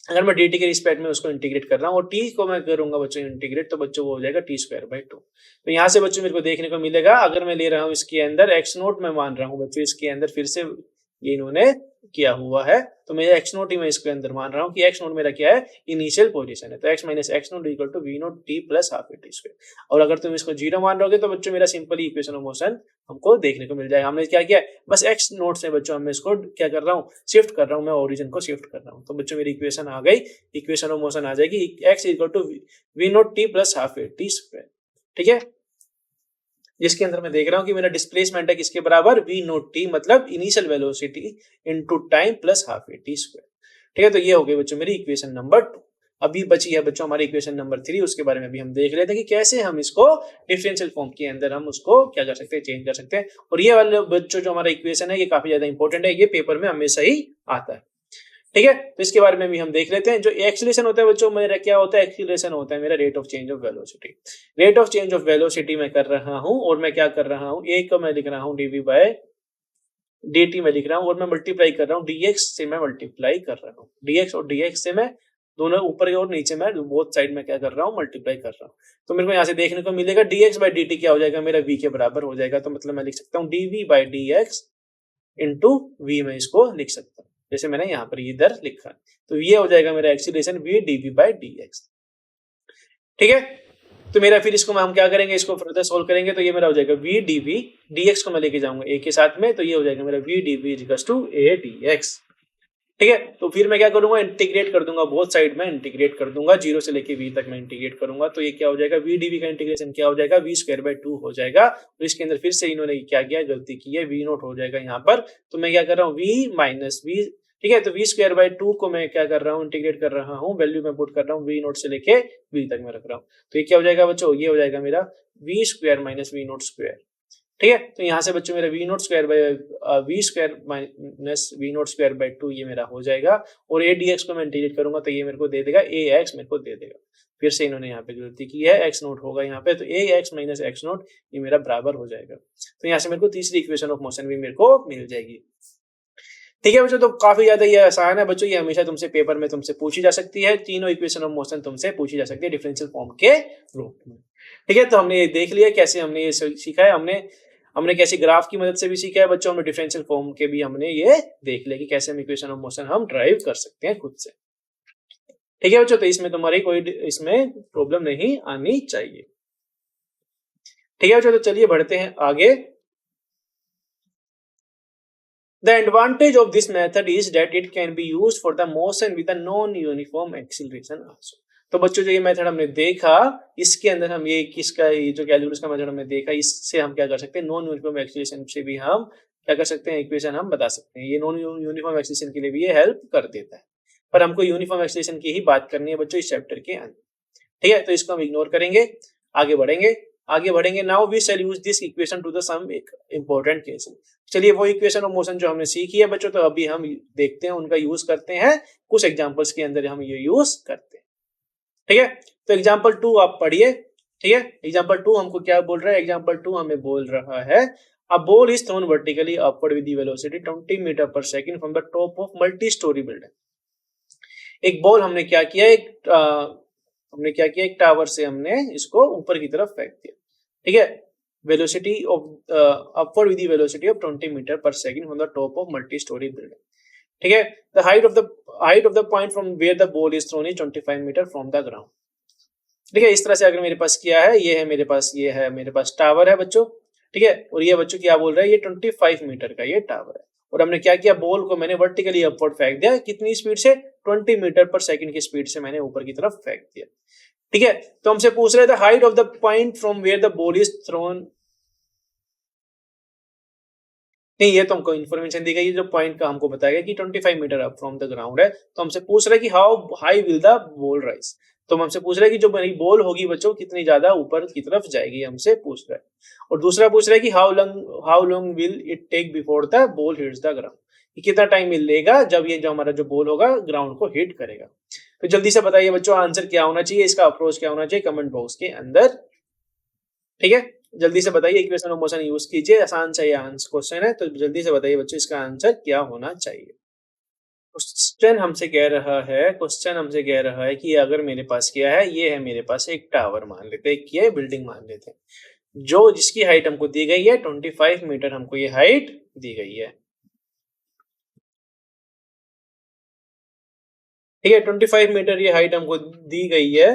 अगर मैं dt के रिस्पेक्ट में उसको इंटीग्रेट कर रहा हूँ और t को मैं करूंगा बच्चों इंटीग्रेट, तो बच्चों वो हो जाएगा t स्क्वायर बाय 2। तो यहाँ से बच्चों मेरे को देखने को मिलेगा, अगर मैं ले रहा हूँ इसके अंदर x नोट में मान रहा हूँ बच्चों, इसके अंदर फिर से ये इन्होंने किया हुआ है, तो मैं x नोट ही मैं इसके अंदर मान रहा हूँ कि x नोट मेरा क्या है, इनिशियल पोजीशन है, तो x minus x naught equal to v naught t plus half a t square. और अगर तुम इसको जीरो मान रहोगे तो बच्चों मेरा सिंपल इक्वेशन ऑफ मोशन हमको देखने को मिल जाएगा। हमने क्या किया, बस x नोट से बच्चों मैं इसको क्या कर रहा हूँ, शिफ्ट कर रहा हूँ, मैं ओरिजिन को शिफ्ट कर रहा हूँ, तो बच्चों मेरी इक्वेशन आ गई, इक्वेशन ऑफ मोशन आ जाएगी x equal to v naught t plus half a t square. ठीक है, जिसके अंदर मैं देख रहा हूँ कि मेरा डिस्प्लेसमेंट है किसके बराबर, v नोट t, मतलब initial velocity into time plus half a t square. ठीक है, तो ये हो गई बच्चों मेरी इक्वेशन नंबर 2। अभी बची है बच्चों हमारी इक्वेशन नंबर 3, उसके बारे में भी हम देख लेते हैं कि कैसे हम इसको डिफरेंशियल फॉर्म के अंदर हम उसको क्या कर सकते हैं, चेंज कर सकते हैं। और ये वाले बच्चों जो हमारा इक्वेशन है ये काफी ज्यादा इंपॉर्टेंट है, ये पेपर में हमेशा ही आता है। ठीक है, तो इसके बारे में भी हम देख लेते हैं। जो एक्सीलरेशन होता है बच्चों मेरा क्या होता है, एक्सीलरेशन होता है मेरा rate of change of velocity. Rate of change of velocity मैं कर रहा हूं, और मैं क्या कर रहा हूं, एक को मैं लिख रहा हूं dv बाय dt में लिख रहा हूं, और मैं मल्टीप्लाई कर रहा हूं dx से, मैं मल्टीप्लाई कर रहा हूं dx, और dx से मैं दोनों ऊपर और नीचे में बोथ साइड में क्या कर रहा हूं, मल्टीप्लाई कर रहा हूं। तो मेरे को यहाँ से देखने को मिलेगा dx बाय dt क्या हो जाएगा, मेरा v के बराबर हो जाएगा। तो मतलब मैं लिख सकता हूँ dv by dx into v, में इसको लिख सकता हूँ जैसे मैंने यहाँ पर इधर लिखा है। तो ये हो जाएगा मेरा acceleration v dv by dx। ठीक है, तो मेरा फिर इसको हम क्या करेंगे, इसको फर्दर सोल्व करेंगे, तो ये मेरा हो जाएगा v dv, dx को मैं लेके जाऊंगा a के साथ में, तो ये हो जाएगा मेरा v dv equals to a dx। ठीक है, तो फिर मैं क्या करूंगा, इंटीग्रेट कर दूंगा, बोथ साइड में इंटीग्रेट कर दूंगा, 0 से लेके v तक मैं इंटीग्रेट करूंगा। तो ये क्या हो जाएगा, v dv का इंटीग्रेशन क्या हो जाएगा, v स्क्वायर बाय 2 हो जाएगा। तो इसके अंदर फिर से इन्होंने क्या किया, गलती की है, v नोट हो जाएगा यहाँ पर। तो मैं क्या कर रहा हूँ, v माइनस v। ठीक है, तो v स्क्वायर बाय 2 को मैं क्या कर रहा हूँ, इंटीग्रेट कर रहा हूँ, वैल्यू में पुट कर रहा हूँ, v नोट से लेके v तक मैं रख रहा हूँ। तो ये क्या हो जाएगा बच्चों, ये हो जाएगा मेरा v square minus v note square. ठीक है, तो यहाँ से बच्चों मेरा v note square by v square minus v note square by 2 ये मेरा हो जाएगा। और a dx को मैं इंटीग्रेट करूंगा तो ये मेरे को दे देगा ax, मेरे को दे देगा। फिर से इन्होंने यहाँ पे गलती की है, x नोट होगा यहाँ पे, तो ax माइनस x नोट ये मेरा बराबर हो जाएगा। तो यहाँ से मेरे को तीसरी इक्वेशन ऑफ मोशन भी मेरे को मिल जाएगी। ठीक है बच्चों, तो काफी ज्यादा ये आसान है बच्चों, ये हमेशा तुमसे पेपर में तुमसे पूछी जा सकती है। तीनों इक्वेशन ऑफ मोशन तुमसे पूछी जा सकती है डिफरेंशियल फॉर्म के रूप में। ठीक है, तो हमने ये देख लिया कैसे हमने ये सीखा है, हमने कैसे ग्राफ की मदद से भी सीखा है बच्चों, हमने डिफरेंशियल फॉर्म के भी हमने ये देख लिया कि कैसे हम इक्वेशन ऑफ मोशन हम ड्राइव कर सकते हैं खुद से। ठीक है बच्चों, तो इसमें तुम्हारी कोई इसमें प्रॉब्लम नहीं आनी चाहिए। ठीक है बच्चों, तो चलिए बढ़ते हैं आगे। The advantage of this method is that it can be used for the motion with a non-uniform acceleration also. तो बच्चों जो ये मेथड हमने देखा, इसके अंदर हम ये किसका, ये जो कैलकुलस का मेथड हमने देखा, इससे हम क्या कर सकते हैं, नॉन यूनिफॉर्म एक्सीलरेशन से भी हम क्या कर सकते हैं, इक्वेशन हम बता सकते हैं। ये नॉन यूनिफॉर्म एक्सीलरेशन के लिए भी ये हेल्प कर देता है, पर हमको यूनिफॉर्म एक्सीलरेशन की ही बात करनी है बच्चों इस चैप्टर के अंदर। ठीक है, तो इसको हम इग्नोर करेंगे, आगे बढ़ेंगे। Now we shall use this equation to the some important case. चलिए वो इक्वेशन ऑफ मोशन जो हमने सीखी है बच्चों, तो अभी हम देखते हैं, उनका यूज करते हैं कुछ एग्जांपल्स के अंदर हम ये यूज करते हैं। ठीक है, तो एग्जांपल 2 आप पढ़िए। ठीक है, एग्जांपल 2 हमको क्या बोल रहा है, एग्जांपल 2 हमें बोल रहा है a ball is thrown vertically upward with the velocity 20 metre पर second from the top of multi storey building. एक बॉल हमने क्या किया, एक टावर से हमने इसको ऊपर की तरफ फेंक दिया। ठीक है, velocity of upward with the velocity of 20 metre पर second from the top of multi story building। ठीक है, the height of the point from where the ball is thrown is 25 metre from the ground। ठीक है, इस तरह से अगर मेरे पास क्या है, ये है मेरे पास टावर है बच्चों। ठीक है, और ये बच्चों क्या बोल रहा है, ये 25 मीटर का ये टावर है, और हमने क्या किया, बॉल को मैंने वर्टिकली अपवर्ड फेंक दिया, कितनी स्पीड से, 20 मीटर पर सेकंड की स्पीड से मैंने ऊपर की तरफ फेंक दिया। ठीक है, तो हमसे पूछ रहे थे height of the point from where the ball is thrown. नहीं, ये तो हमको इन्फॉर्मेशन दी गई है, जो पॉइंट का हमको बताया गया कि 25 metre up from the ground है। तो हमसे पूछ रहा है कि how high will the ball rise. तो हमसे पूछ रहा है कि जो मेरी बॉल होगी बच्चों कितनी ज्यादा ऊपर की तरफ जाएगी, हमसे पूछ रहा है। और दूसरा पूछ रहा है कि how long will it take before the ball hits the ground, कितना टाइम मिलेगा जब ये जो हमारा जो बॉल होगा ग्राउंड को हिट करेगा। तो जल्दी से बताइए बच्चों आंसर क्या होना चाहिए, इसका अप्रोच क्या होना चाहिए, कमेंट बॉक्स के अंदर। ठीक है, जल्दी से बताइए, इक्वेशन ऑफ मोशन यूज कीजिए, आसान सा ये आंसर क्वेश्चन है, तो जल्दी से बताइए बच्चों इसका आंसर क्या होना चाहिए। क्वेश्चन हमसे कह रहा है कि अगर मेरे पास क्या है, ये है मेरे पास एक टावर मान लेते हैं, ये बिल्डिंग मान लेते हैं, जो जिसकी हाइट हमको दी गई है 25 मीटर, हमको ये हाइट दी गई है। ठीक है, 25 मीटर ये हाइट हमको दी गई है।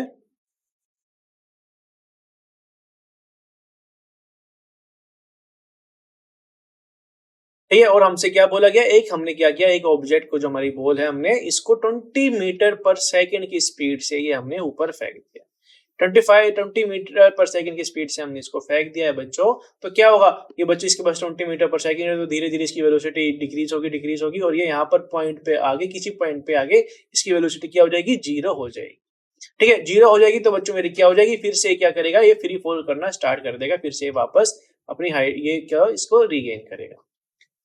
ठीक है, और हमसे क्या बोला गया, हमने क्या किया, एक ऑब्जेक्ट को जो हमारी बॉल है, हमने इसको 20 मीटर पर सेकंड की स्पीड से ये हमने ऊपर फेंक दिया। 20 मीटर पर सेकंड की स्पीड से हमने इसको फेंक दिया है बच्चों, तो क्या होगा, ये बच्चों इसके पास 20 मीटर पर सेकंड है, तो धीरे धीरे इसकी वेलोसिटी डिक्रीज होगी और ये यहाँ पर पॉइंट पे आगे, किसी पॉइंट पे आगे इसकी वेलोसिटी क्या हो जाएगी, 0 हो जाएगी। ठीक है, 0 हो जाएगी तो बच्चों मेरी क्या हो जाएगी, फिर से क्या करेगा, ये फ्री फॉल करना स्टार्ट कर देगा, फिर से वापस अपनी हाइट ये क्या इसको रीगेन करेगा।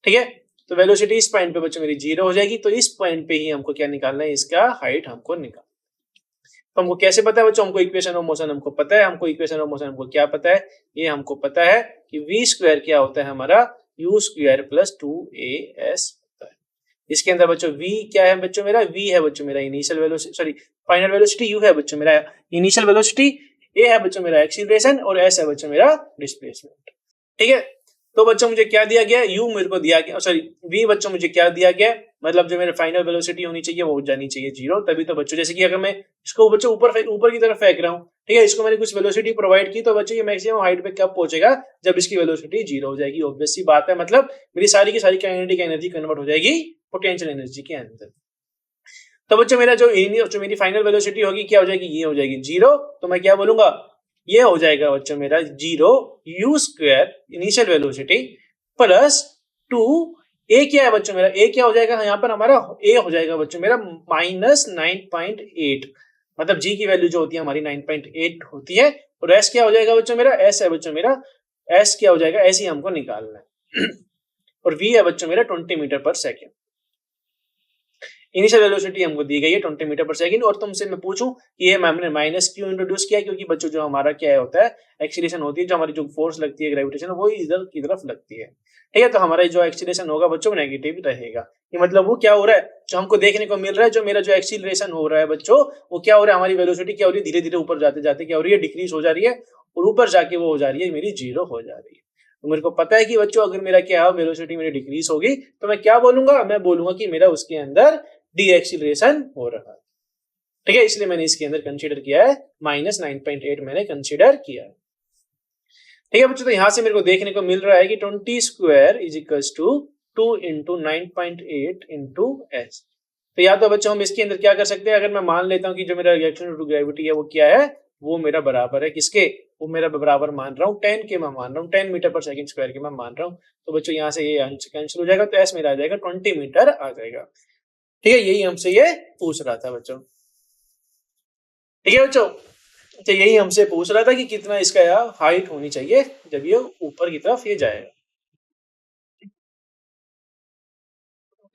ठीक है, तो वेलोसिटी इस पॉइंट पे बच्चों मेरी 0 हो जाएगी, तो इस पॉइंट पे ही हमको क्या निकालना है, इसका हाइट हमको निकालना। तो हमको कैसे पता है बच्चों, हमको इक्वेशन ऑफ मोशन हमको पता है, हमको इक्वेशन ऑफ मोशन हमको क्या पता है, ये हमको पता है कि v स्क्वायर क्या होता है हमारा, u स्क्वायर प्लस 2as होता है। इसके अंदर बच्चों v क्या है बच्चों मेरा, v है बच्चों मेरा initial velocity, sorry final velocity, u है बच्चों मेरा इनिशियल वेलोसिटी, a है बच्चों मेरा एक्सीलरेशन और s है बच्चों मेरा डिस्प्लेसमेंट। ठीक है, तो बच्चों मुझे क्या दिया गया, u मेरे को दिया गया, सॉरी v बच्चों मुझे क्या दिया गया, मतलब जो मेरे फाइनल वेलोसिटी होनी चाहिए वो जानी चाहिए 0, तभी तो बच्चों, जैसे कि अगर मैं इसको बच्चों ऊपर की तरफ फेंक रहा हूँ, ठीक है, इसको मैंने कुछ वेलोसिटी प्रोवाइड की, तो बच्चों ये मैक्सिमम हाइट पे कब पहुंचेगा, जब इसकी वेलोसिटी 0 हो जाएगी। ऑब्वियस सी बात है, मतलब मेरी सारी की सारी काइनेटिक एनर्जी कन्वर्ट हो जाएगी पोटेंशियल एनर्जी के अंदर। तो बच्चों मेरा जो मेरी फाइनल वेलोसिटी होगी क्या हो जाएगी, ये हो जाएगी 0, तो मैं क्या बोलूंगा, ये हो जाएगा बच्चों मेरा 0 u square initial velocity plus 2 a क्या है बच्चों मेरा, a क्या हो जाएगा यहाँ पर हमारा, a हो जाएगा बच्चों मेरा -9.8, मतलब g की वैल्यू जो होती है हमारी 9.8 होती है, और s क्या हो जाएगा बच्चों मेरा, s है बच्चों मेरा, s क्या हो जाएगा, s ही हमको निकालना है और v है बच्चों मेरा 20 मीटर पर सेकेंड। इनिशियल वेलोसिटी हमको दी गई है 20 मीटर पर सेकंड, और तुमसे मैं पूछूं कि ये मैंने माइनस क्यों इंट्रोड्यूस किया, क्योंकि बच्चों जो हमारा क्या होता है, एक्सीलरेशन होती है, जो हमारी जो फोर्स लगती है ग्रेविटेशन, वो इधर की तरफ लगती है। ठीक है, तो हमारा जो एक्सीलरेशन होगा बच्चों नेगेटिव रहेगा। ये मतलब वो क्या हो रहा है, जो हमको देखने को मिल रहा है, जो मेरा जो एक्सीलरेशन हो रहा है बच्चों, वो क्या हो रहा है, हमारी वेलोसिटी क्या हो रही है, धीरे धीरे ऊपर जाते जाते क्या हो रही है, डिक्रीज हो जा रही है, और ऊपर जाके वो हो जा रही है मेरी 0 हो जा रही है। तो मेरे को पता है कि बच्चों अगर मेरा क्या है, वेलोसिटी मेरी डिक्रीज होगी, तो मैं क्या बोलूंगा, मैं बोलूंगा कि मेरा उसके अंदर डी एक्सीलरेशन हो रहा है। ठीक है, इसलिए मैंने इसके अंदर कंसीडर किया है -9.8 मैंने कंसीडर किया है। ठीक है बच्चों, तो यहां से मेरे को देखने को मिल रहा है कि 20 square is equals to 2 into 9.8 into s. तो या तो बच्चों हम इसके अंदर क्या कर सकते हैं, अगर मैं मान लेता हूं कि जो मेरा रिएक्शन टू ग्रेविटी है वो क्या है, वो मेरा बराबर है किसके, वो मेरा बराबर मान रहा हूँ 10 के, मैं मान रहा हूँ 10 मीटर पर सेकंड स्क्वायर के मैं मान रहा हूँ। तो बच्चों यहाँ से ये कैंसिल हो जाएगा, तो एस मेरा आ जाएगा 20 मीटर आ जाएगा। ठीक है, यही हमसे ये पूछ रहा था बच्चों। ठीक है बच्चों, तो यही हमसे पूछ रहा था कि कितना इसका यार हाइट होनी चाहिए जब ये ऊपर की तरफ ये जाएगा।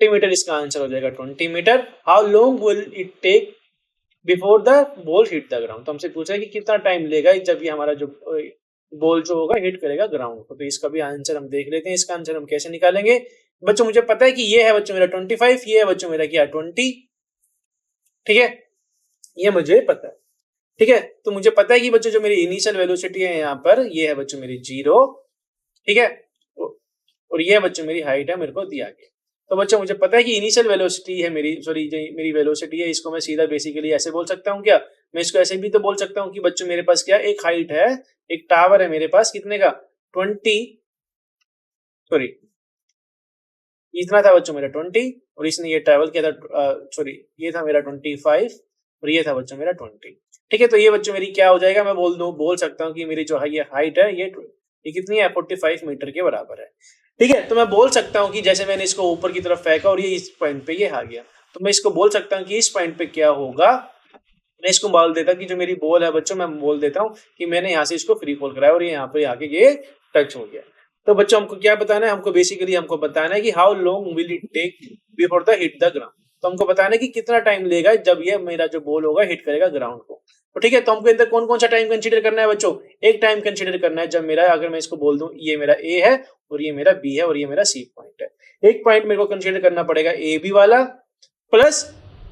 20 मीटर इसका आंसर हो जाएगा 20 metre. How long will it take before the ball hit the ground, तो हमसे पूछा है कि कितना टाइम लेगा जब ये हमारा जो बॉल जो होगा हिट करेगा ग्राउंड को। तो इसका भी आंसर हम देख लेते हैं, इसका आंसर हम कैसे निकालेंगे। बच्चों मुझे पता है कि ये है बच्चों मेरा 25, ये है बच्चों मेरा क्या 20। ठीक है, ये मुझे पता है। ठीक है, तो मुझे पता है कि बच्चों जो मेरी इनिशियल वेलोसिटी है यहाँ पर, ये है बच्चों मेरी 0। ठीक है, और ये बच्चों मेरी हाइट है, मेरे को दिया गया। तो बच्चों मुझे पता है कि इनिशियल वेलोसिटी है मेरी, सॉरी जो मेरी वेलोसिटी है, इसको मैं सीधा बेसिकली ऐसे बोल सकता हूँ क्या, मैं इसको ऐसे भी तो बोल सकता हूँ कि बच्चों मेरे पास क्या एक हाइट है, एक टावर है मेरे पास, कितने का 20, सॉरी इतना था बच्चों मेरा 20, और इसने ये ट्रैवल किया था, सॉरी ये था मेरा 25 और ये था बच्चों मेरा 20। ठीक है, तो ये बच्चों मेरी क्या हो जाएगा, मैं बोल सकता हूँ कि मेरी जो है ये हाइट है, ये कितनी है 45 मीटर के बराबर है। ठीक है, तो मैं बोल सकता हूँ कि जैसे मैंने इसको ऊपर की तरफ फेंका और ये इस पॉइंट पे ये आ गया, तो मैं इसको बोल सकता हूँ कि इस पॉइंट पे क्या होगा, मैं इसको बोल देता हूँ कि जो मेरी बॉल है बच्चों, मैं बोल देता हूँ कि मैंने यहाँ से इसको फ्री फॉल कराया और ये यहाँ पे आके ये टच हो गया। तो बच्चों हमको क्या बताना है, हमको बेसिकली हमको बताना है कि how long will it take before the hit the ground. तो हमको बताना है कि कितना टाइम लेगा जब ये मेरा जो बॉल होगा हिट करेगा ग्राउंड को। तो ठीक है, तो हमको अंदर कौन कौन सा टाइम कंसीडर करना है बच्चों, एक टाइम कंसीडर करना है जब मेरा, अगर मैं इसको बोल दूं ये मेरा ए है और ये मेरा बी है और ये मेरा सी पॉइंट है। एक पॉइंट मेरे को कंसीडर करना पड़ेगा ए बी वाला प्लस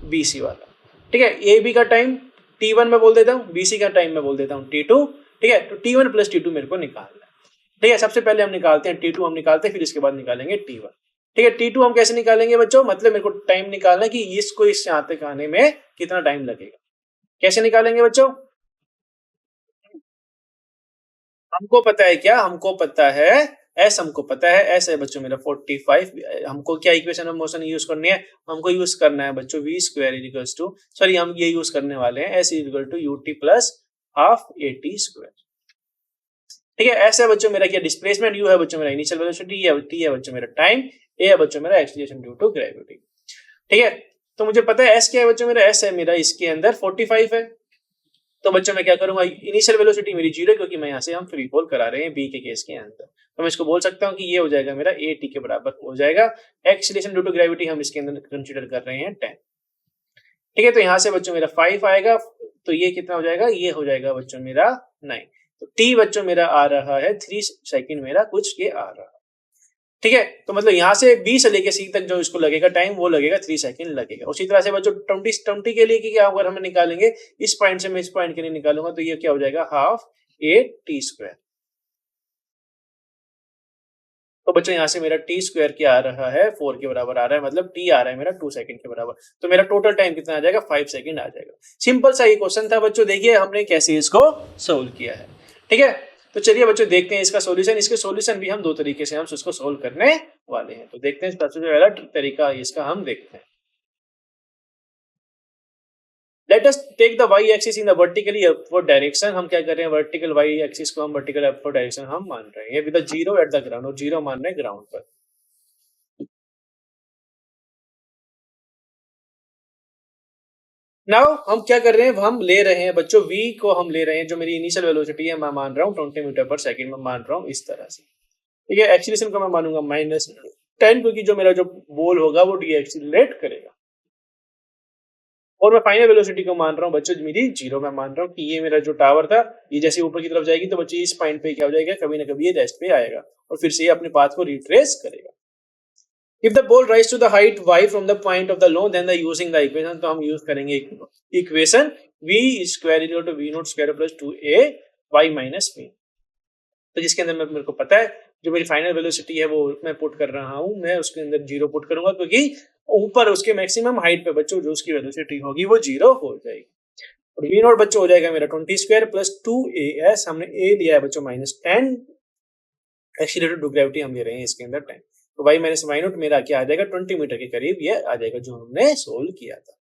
बी सी वाला। ठीक है, ए बी का टाइम T1 में बोल देता हूँ, BC का टाइम में बोल देता हूँ T2। ठीक है, तो T1 प्लस T2 मेरे को निकालना है। ठीक है, सबसे पहले हम निकालते हैं T2, हम निकालते हैं, फिर इसके बाद निकालेंगे T1। ठीक है, T2 हम कैसे निकालेंगे बच्चों, मतलब मेरे को टाइम निकालना है कि इसको इस यहाँ तक आने में कितना टाइम लगेगा। कैसे निकालेंगे बच्चों, हमको पता है क्या, हमको पता है एस, हमको पता है एस है बच्चों मेरा 45। हमको क्या इक्वेशन ऑफ मोशन यूज करनी है, हमको यूज करना है बच्चों v square is equals to, sorry हम ये यूज करने वाले हैं s is equal to ut plus half a t square. ठीक है, ऐसे है बच्चों मेरा क्या डिस्प्लेसमेंट, यू है बच्चों मेरा इनिशियल वेलोसिटी, टी है बच्चों मेरा टाइम, ए है बच्चों मेरा एक्सीलरेशन ड्यू टू ग्रेविटी। ठीक है, तो मुझे पता है एस क्या है बच्चों मेरा, एस है मेरा इसके अंदर 45 है। तो बच्चों मैं क्या करूंगा, इनिशियल वेलोसिटी मेरी 0 क्योंकि मैं यहाँ से हम फ्री फॉल करा रहे हैं बी के केस के अंदर, तो मैं इसको बोल सकता हूँ कि ये हो जाएगा मेरा ए टी के बराबर हो जाएगा। एक्सीलरेशन ड्यू टू ग्रेविटी हम इसके अंदर कंसीडर कर रहे हैं 10। ठीक है, तो यहाँ से बच्चों मेरा 5 आएगा, तो ये कितना हो जाएगा, ये हो जाएगा बच्चों मेरा 9। तो टी बच्चों मेरा आ रहा है 3 सेकंड मेरा कुछ ये आ रहा है। ठीक है, तो मतलब यहाँ से बी से लेके सी तक जो इसको लगेगा टाइम वो लगेगा 3 सेकंड लगेगा। उसी तरह से बच्चों 20 के लिए क्या अगर हम निकालेंगे, इस पॉइंट से मैं इस पॉइंट के लिए निकालूंगा तो ये क्या हो जाएगा, हाफ ए टी स्क्वायर। तो बच्चों यहाँ से मेरा टी स्क्वायर क्या आ रहा है, 4 के बराबर आ रहा है, मतलब टी आ रहा है मेरा 2 सेकंड के बराबर। तो मेरा टोटल टाइम कितना आ जाएगा, 5 सेकंड आ जाएगा। सिंपल सा ये क्वेश्चन था बच्चों, देखिए हमने कैसे इसको सोल्व किया है। ठीक है, तो चलिए बच्चों देखते हैं इसका सॉल्यूशन। इसके सॉल्यूशन भी हम दो तरीके से हम इसको सोल्व करने वाले हैं। तो देखते हैं सबसे पहला तरीका इसका हम देखते हैं। Let us take the y axis in the vertically upward direction. हम क्या कर रहे हैं, वर्टिकल y एक्सिस को हम वर्टिकल अपवर्ड डायरेक्शन हम मान रहे हैं with the zero at the ground, और जीरो मान रहे हैं ग्राउंड पर। नाउ हम क्या कर रहे हैं, हम ले रहे हैं बच्चों v को हम ले रहे हैं, जो मेरी इनिशियल वेलोसिटी है मैं मान रहा हूँ 20 मीटर पर सेकंड में मान रहा हूँ इस तरह से। ठीक है, एक्सीलरेशन को मैं मानूंगा -10 क्योंकि जो मेरा जो बॉल होगा वो डीएक्सीलरेट करेगा। और मैं फाइनल वेलोसिटी को मान रहा हूँ बच्चों मेरी 0 में मान रहा हूँ कि ये मेरा जो टावर था ये जैसे ऊपर की तरफ जाएगी तो बच्चों इस पॉइंट पे क्या हो जाएगा, कभी ना कभी ये रेस्ट पे आएगा और फिर से ये अपने पाथ को रिट्रेस करेगा। If the ball rise to the height y from the point of the loan, then the using the equation, तो हम यूज करेंगे equation v square equal to v naught square plus 2a y minus v। तो जिसके अंदर मेरे को पता है जो मेरी फाइनल वेलोसिटी है वो मैं पुट कर रहा हूँ, मैं उसके अंदर 0 पुट करूंगा क्योंकि ऊपर उसके मैक्सिमम हाइट पे बच्चों जो उसकी वेलोसिटी होगी वो 0 हो जाएगी। और v नॉट बच्चों हो जाएगा मेरा 20 स्क्वायर प्लस 2as, हमने a दिया है बच्चों -10, एक्सीलरेटेड टू ग्रेविटी हम ले रहे हैं इसके अंदर 10, तो y माइनस वाई नॉट मेरा क्या आ जाएगा 20 मीटर के करीब ये आ जाएगा जो हमने सोल्व किया था।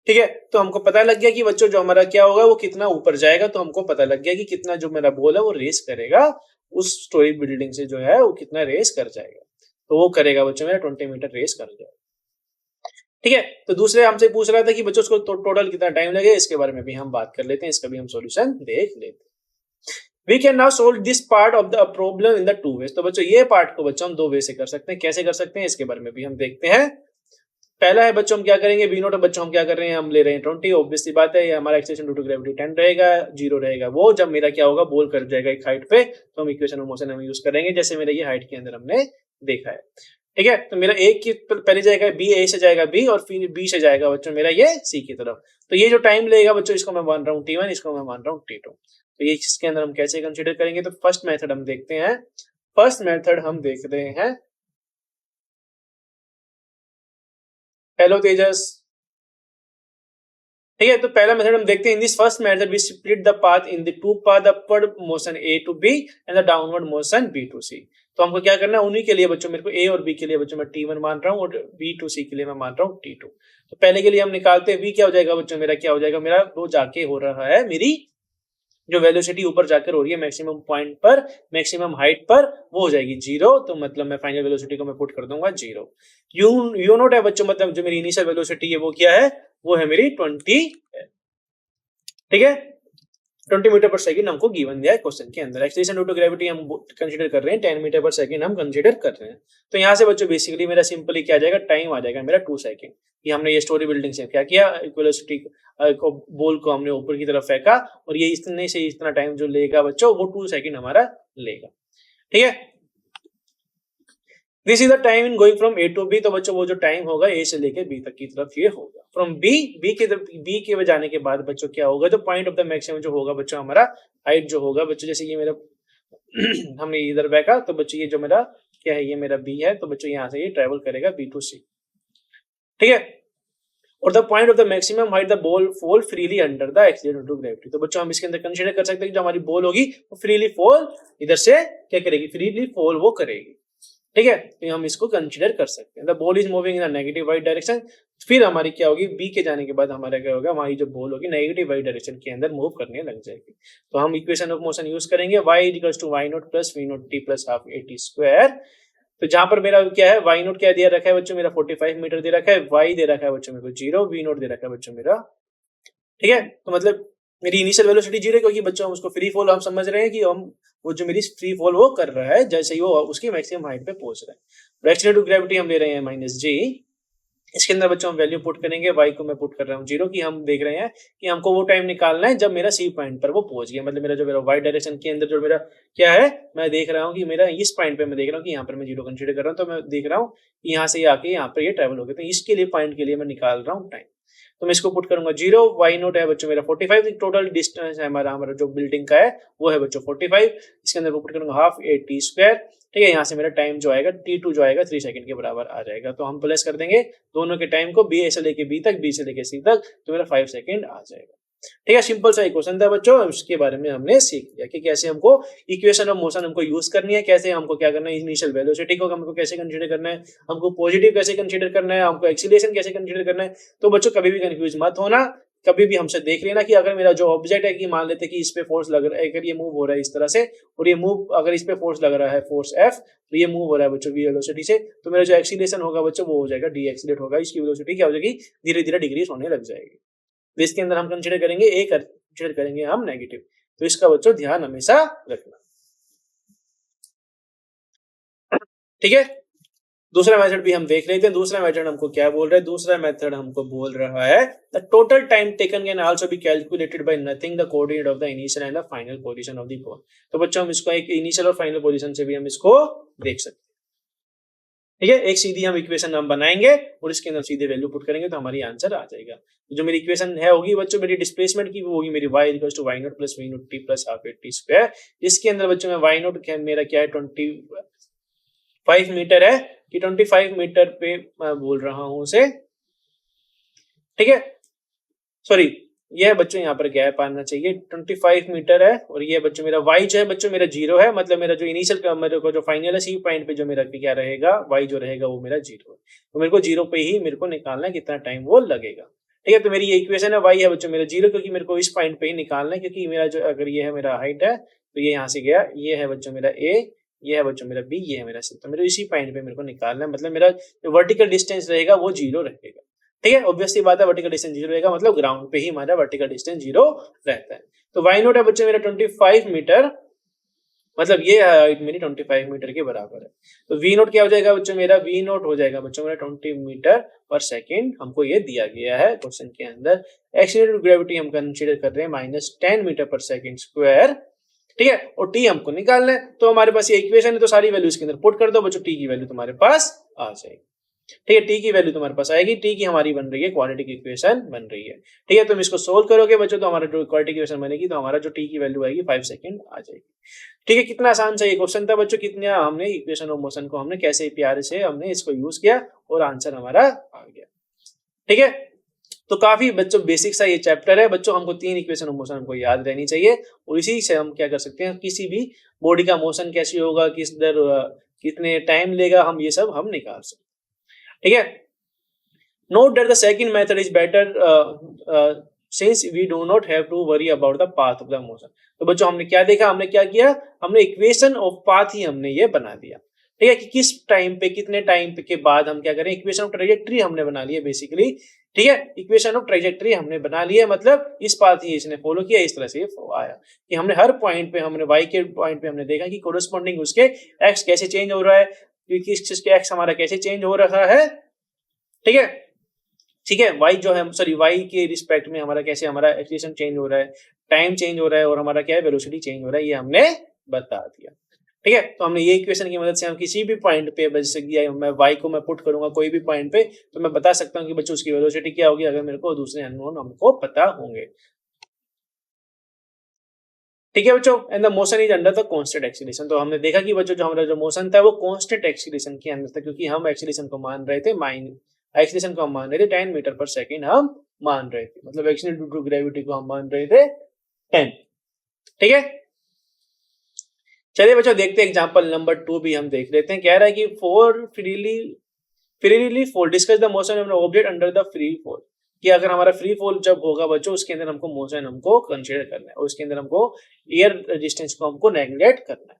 ठीक है, तो हमको पता लग गया कि बच्चों जो हमारा क्या होगा वो कितना ऊपर जाएगा, तो हमको पता लग गया कि कितना जो मेरा बॉल है वो रेस करेगा उस स्टोरी बिल्डिंग से जो है वो कितना रेस कर जाएगा, तो वो करेगा बच्चों मेरा 20 मीटर रेस कर जाएगा। ठीक है, तो दूसरे हमसे पूछ रहा था कि बच्चों उसको टोटल कितना टाइम लगे, इसके बारे में भी हम बात कर लेते हैं, इसका भी हम सॉल्यूशन देख लेते हैं। We can now solve this part of the problem in the two ways। तो बच्चों ये पार्ट को बच्चों हम दो वे से कर सकते हैं, कैसे कर सकते हैं इसके बारे में भी हम देखते हैं। पहला है बच्चों हम क्या करेंगे, v नॉट बच्चों हम क्या कर रहे हैं, हम ले रहे हैं 20, ऑब्वियसली बात है ये हमारा एक्सेलरेशन ड्यू टू ग्रेविटी 10 रहेगा, 0 रहेगा वो जब मेरा क्या होगा बॉल कर जाएगा एक हाइट पे, तो हम इक्वेशन ऑफ मोशन हम यूज करेंगे जैसे मेरा ये हाइट के अंदर हमने देखा है। ठीक है, तो मेरा एक की पहले जाएगा बी, ए से जाएगा बी और फिर बी से जाएगा बच्चों मेरा ये सी की तरफ। तो ये जो टाइम लगेगा बच्चों इसको मैं मान रहा हूँ t1, इसको मैं मान रहा हूँ t2। तो ये इसके अंदर हम कैसे कंसीडर करेंगे, तो फर्स्ट मेथड हम देखते हैं। फर्स्ट मेथड हम देख रहे हैं, हेलो तेजस। ठीक है, तो पहला मेथड हम देखते हैं। In this first method we split the path in the two path, upward motion a to b and the downward motion b to c। तो हमको क्या करना है, उन्हीं के लिए बच्चों मेरे को a और b के लिए बच्चों मैं t1 मान रहा हूँ और b टू c के लिए मैं मान रहा हूँ t2। तो पहले के लिए हम निकालते हैं, v क्या हो जाएगा बच्चों मेरा, क्या हो जाएगा मेरा वो जाके हो रहा है मेरी जो वेलोसिटी ऊपर जाकर हो रही है मैक्सिमम पॉइंट पर, मैक्सिमम हाइट पर, वो हो जाएगी 0। तो मतलब मैं फाइनल वेलोसिटी को मैं पुट कर दूंगा 0। यू नोट है बच्चों, मतलब जो मेरी इनिशियल वेलोसिटी है वो क्या है, वो है मेरी 20 है। ठीक है, 20 मीटर पर सेकंड हमको गिवन दिया है क्वेश्चन के अंदर। एक्सीलरेशन ड्यू टू ग्रेविटी हम कंसीडर कर रहे हैं 10 मीटर पर सेकंड हम कंसीडर कर रहे हैं। तो यहाँ से बच्चों बेसिकली मेरा सिंपली क्या आ जाएगा, टाइम आ जाएगा मेरा 2 सेकंड। ये हमने ये स्टोरी बिल्डिंग से क्या किया, वेलोसिटी को बॉल को हमने ऊपर की तरफ फेंका और ये इतने से इतना टाइम जो लेगा बच्चों वो 2 सेकंड हमारा लेगा। ठीक है, this is the time in going from a to b. तो बच्चों वो जो टाइम होगा ए से लेके बी तक की तरफ ये होगा। फ्रॉम बी के जाने के बाद बच्चों क्या होगा, जो पॉइंट ऑफ द मैक्सिमम जो होगा बच्चों हमारा हाइट जो होगा बच्चों, जैसे ये मेरा हमने इधर बैठा तो बच्चों ये जो मेरा क्या है, ये मेरा बी है, तो बच्चों यहाँ से ये ट्रेवल करेगा बी टू सी। ठीक है, और the point of the maximum height the ball fall freely under the acceleration to gravity. तो बच्चों हम इसके अंदर कंसीडर कर सकते हैं कि जो हमारी बॉल होगी वो फ्रीली फॉल इधर से क्या करेगी, फ्रीली फॉल वो करेगी। ठीक है, तो हम इसको कंसीडर कर सकते हैं। The ball is moving in the negative y direction. फिर हमारी क्या होगी, बी के जाने के बाद हमारा क्या होगा, हमारी जो बॉल होगी नेगेटिव वाई डायरेक्शन के अंदर मूव करने लग जाएगी। तो हम इक्वेशन ऑफ मोशन यूज करेंगे, y equals to y naught plus v naught t plus half a t square. तो जहां पर मेरा क्या है, y नॉट क्या दिया रखा है बच्चों, मेरा 45 मीटर दे रखा है, y दे रखा है बच्चों मेरे को 0, v नॉट दे रखा है बच्चों मेरा, ठीक है। तो मतलब मेरी इनिशियल वेलोसिटी 0 क्योंकि बच्चों हम उसको फ्री फॉल हम समझ रहे हैं कि हम वो जो मेरी फ्री फॉल वो कर रहा है जैसे ही वो उसकी मैक्सिमम हाइट पे पहुंच रहा है। एक्सीलरेटिव ग्रेविटी हम ले रहे हैं -g। इसके अंदर बच्चों हम वैल्यू पुट करेंगे, y को मैं पुट कर रहा हूँ 0 की, हम देख रहे हैं कि हमको वो टाइम निकालना है जब मेरा सी पॉइंट पर वो पहुंच गया, मतलब मेरा जो मेरा y डायरेक्शन के अंदर जो मेरा क्या है, मैं देख रहा हूँ कि मेरा इस पॉइंट पे मैं देख रहा हूँ कि यहाँ पर मैं 0 कंसीडर कर रहा हूँ, तो मैं देख रहा हूँ कि यहाँ से आके यहाँ पर ये ट्रेवल हो गया, तो इसके लिए पॉइंट के लिए मैं निकाल रहा हूँ टाइम। तो मैं इसको पुट करूंगा 0, y नोट है बच्चों मेरा 45, टोटल डिस्टेंस है हमारा हमारा जो बिल्डिंग का है वो है बच्चों 45, इसके अंदर पुट करूंगा हाफ a t स्क्वायर, ठीक है। यहाँ से मेरा टाइम जो आएगा t2 जो आएगा 3 सेकंड के बराबर आ जाएगा। तो हम प्लस कर देंगे दोनों के टाइम को, b से लेके b तक, b से लेके c तक, तो मेरा 5 सेकंड आ जाएगा, ठीक है। सिंपल सा इक्वेशन था बच्चों, उसके बारे में हमने सीख लिया कि कैसे हमको इक्वेशन ऑफ मोशन हमको यूज करनी है, कैसे हमको क्या करना है, इनिशियल वेलोसिटी को हमको कैसे कंसीडर करना है, हमको पॉजिटिव कैसे कंसीडर करना है, हमको एक्सीलरेशन कैसे कंसीडर करना है। तो बच्चों कभी भी कंफ्यूज मत होना, कभी भी हमसे देख लेना कि अगर मेरा जो ऑब्जेक्ट है कि मान लेते कि इस पे फोर्स लग रहा है, अगर ये मूव हो रहा है इस तरह से, और ये मूव अगर इस पे फोर्स लग रहा है फोर्स F, तो ये मूव हो रहा है बच्चों v वेलोसिटी से, तो मेरा जो एक्सीलरेशन होगा बच्चों वो हो जाएगा डी एक्सीलरेट होगा, इसकी वेलोसिटी क्या हो जाएगी, धीरे धीरे डिक्रीज होने लग जाएगी। तो इसके अंदर हम कंसीडर करेंगे ए, कंसीडर करेंगे हम नेगेटिव, तो इसका बच्चों ध्यान हमेशा रखना, ठीक है। दूसरा मेथड भी हम देख लेते हैं। दूसरा मेथड हमको क्या बोल रहा है, दूसरा मेथड हमको बोल रहा है the total time taken can also be calculated by nothing the coordinate of the initial and the final position of the ball. तो बच्चों हम इसको एक इनिशियल और फाइनल पोजीशन से भी हम इसको देख सकते हैं, ठीक है। एक सीधी हम इक्वेशन हम बनाएंगे और इसके अंदर सीधे वैल्यू पुट करेंगे तो हमारी आंसर आ जाएगा। तो जो मेरी इक्वेशन है होगी बच्चों मेरी डिस्प्लेसमेंट की, वो होगी मेरी y equals to y naught plus v naught t plus half a t square. इसके अंदर बच्चों में y नॉट मेरा क्या है 25 मीटर है, कि 25 मीटर पे मैं बोल रहा हूं उसे, ठीक है। सॉरी, यह बच्चों यहाँ पर गैप आना चाहिए, 25 मीटर है, और ये बच्चों मेरा y जो है बच्चों मेरा 0 है, मतलब मेरा जो इनिशियल का मेरे को जो फाइनल है सी पॉइंट पे जो मेरा क्या रहेगा, y जो रहेगा वो मेरा 0 है। तो मेरे को 0 पे ही मेरे को निकालना है कितना टाइम वो लगेगा, ठीक है। तो मेरी ये इक्वेशन है, y है बच्चों मेरा 0, क्योंकि मेरे को इस पॉइंट पे ही निकालना है, क्योंकि मेरा जो अगर ये है मेरा हाइट है तो ये यहाँ से गया, ये है बच्चों मेरा a, ये है बच्चों मेरा b, ये है मेरा c, तो मेरे इसी पॉइंट पे मेरे को निकालना है, मतलब मेरा जो वर्टिकल डिस्टेंस रहेगा वो 0 रहेगा, ठीक है। ऑब्वियसली बात है वर्टिकल डिस्टेंस 0 रहेगा, मतलब ग्राउंड पे ही हमारा वर्टिकल डिस्टेंस 0 रहता है। तो y नोट है बच्चों मेरा 25 मीटर, मतलब ये हाइट मेरी 25 मीटर के बराबर है। तो v नोट क्या हो जाएगा बच्चों मेरा, v नोट हो जाएगा बच्चों मेरा 20 मीटर पर सेकंड, हमको ये दिया गया है क्वेश्चन के अंदर। एक्सीलरेटिव ग्रेविटी हम कंसीडर कर रहे हैं -10 मीटर पर सेकंड स्क्वायर, ठीक है। और t हमको निकालना है, तो हमारे पास ये इक्वेशन है, तो सारी वैल्यू इसके अंदर पुट कर दो बच्चों, t की वैल्यू तुम्हारे पास आ जाएगी, ठीक है। टी की वैल्यू तुम्हारे पास आएगी, टी की हमारी बन रही है क्वाड्रेटिक इक्वेशन बन रही है, ठीक है। तुम इसको सोल्व करोगे बच्चों तो हमारा जो क्वाड्रेटिक इक्वेशन बनेगी, तो हमारा जो टी की वैल्यू आएगी 5 सेकंड आ जाएगी, ठीक है। कितना आसान सा ये क्वेश्चन था बच्चों, कितना हमने इक्वेशन ऑफ मोशन को हमने कैसे प्यारे से हमने इसको यूज किया और आंसर हमारा आ गया, ठीक है। तो काफी बच्चों बेसिक सा ये चैप्टर है बच्चों, हमको 3 इक्वेशन ऑफ मोशन हमको याद रहनी चाहिए, और इसी से हम क्या कर सकते हैं, किसी भी बॉडी का मोशन कैसे होगा, किस दर कितने टाइम लेगा, हम ये सब हम निकाल सकते हैं, ठीक है। Note that the second method is better since we do not have to worry about the path of the motion। तो बच्चों हमने क्या देखा, हमने क्या किया, हमने इक्वेशन ऑफ पाथ ही हमने ये बना दिया, ठीक है। कि किस टाइम पे कितने टाइम पे के बाद हम क्या करें, इक्वेशन ऑफ ट्रेजेक्टरी हमने बना ली है बेसिकली, ठीक है। इक्वेशन ऑफ ट्रेजेक्टरी हमने बना ली है, मतलब इस पाथ ही इसने फॉलो किया, इस तरह से ये आया कि हमने हर पॉइंट पे हमने y के पॉइंट पे हमने देखा कि कोरोस्पोंडिंग उसके x कैसे चेंज हो रहा है, किस चीज के x हमारा कैसे चेंज हो रहा है, ठीक है, ठीक है। y जो है सॉरी y के रिस्पेक्ट में हमारा कैसे हमारा एक्सीलरेशन चेंज हो रहा है, टाइम चेंज हो रहा है, और हमारा क्या है वेलोसिटी चेंज हो रहा है, ये हमने बता दिया, ठीक है। तो हमने ये इक्वेशन की मदद से हम किसी भी पॉइंट पे मैं y को मैं पुट करूंगा कोई भी पॉइंट पे, तो मैं बता सकता हूँ कि बच्चों उसकी वेलोसिटी क्या होगी, अगर मेरे को दूसरे अननोन हमको पता होंगे, ठीक है बच्चों। And the motion is under the constant acceleration. तो हमने देखा कि बच्चों जो हमारा जो मोशन था वो कांस्टेंट एक्सीलरेशन के अंदर था, क्योंकि हम एक्सीलरेशन को मान रहे थे एक्सीलरेशन को हम मान रहे थे 10 मीटर पर सेकंड हम मान रहे थे, मतलब एक्सीलरेशन ड्यू टू ग्रेविटी को हम मान रहे थे 10, ठीक है। चलिए बच्चों देखते हैं एग्जांपल नंबर 2 भी हम देख लेते हैं। कह रहा है कि 4 freely fall, discuss the motion of an object under the free fall, कि अगर हमारा फ्री फॉल जब होगा बच्चों उसके अंदर हमको मोशन हमको कंसीडर करना है और उसके अंदर हमको एयर रेजिस्टेंस को हमको नेग्लेक्ट करना है।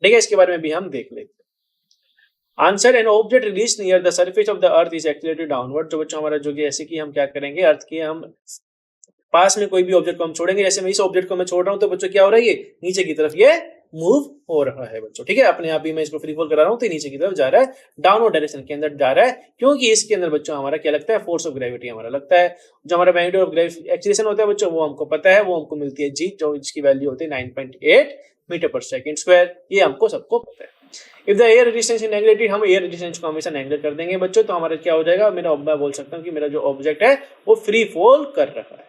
ठीक है, इसके बारे में भी हम देख लेते हैं। Answer, an object release near the surface of the earth is accelerated downward. जो बच्चों हमारा जो कि ऐसे कि हम क्या करेंगे, अर्थ के हम पास में कोई भी ऑब्जेक्ट को हम छोड़ेंगे, जैसे मैं इस ऑब्जेक्ट को मैं छोड़ रहा हूं तो बच्चों क्या हो रहा है, ये नीचे की तरफ ये मूव हो रहा है बच्चों। ठीक है, अपने आप ही मैं इसको फ्री फॉल करा रहा हूं तो नीचे की तरफ जा रहा है, डाउनवर्ड डायरेक्शन के अंदर जा रहा है, क्योंकि इसके अंदर बच्चों हमारा क्या लगता है, फोर्स ऑफ ग्रेविटी हमारा लगता है। जो हमारा मैग्नीट्यूड ऑफ एक्सीलरेशन होता है बच्चों वो हमको पता है, वो हमको मिलती है जी, जो जिसकी वैल्यू होती है 9.8 मीटर पर सेकंड स्क्वायर, ये हमको सबको पता है। If the air resistance is neglected, हम एयर रेजिस्टेंस को हमेशा नेगलेक्ट कर देंगे बच्चों, तो हमारा क्या हो जाएगा, मैं बोल सकता हूँ कि मेरा जो ऑब्जेक्ट है वो फ्री फॉल कर रहा है।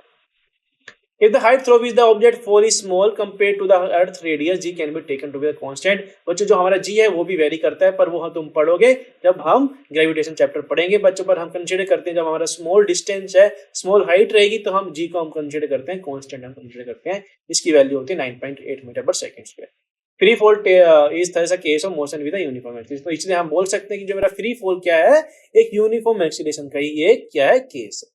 If the height through which the object fall is small compared to the earth radius, g can be taken to be a constant। बच्चों जो हमारा g है वो भी वेरी करता है, पर वो तुम पढ़ोगे जब हम ग्रेविटेशन चैप्टर पढ़ेंगे बच्चों। पर हम कंसीडर करते हैं जब हमारा स्मॉल डिस्टेंस है, स्मॉल हाइट रहेगी, तो हम g को हम कंसीडर करते हैं कांस्टेंट, हम कंसीडर करते हैं, इसकी वैल्यू होती है 9.8 मीटर पर second square. Free fall is thus a case of motion with a uniform acceleration, तो इसलिए हम बोल सकते हैं कि जो मेरा फ्री फॉल क्या है, एक यूनिफॉर्म एक्सीलरेशन का ही ये क्या है, केस है।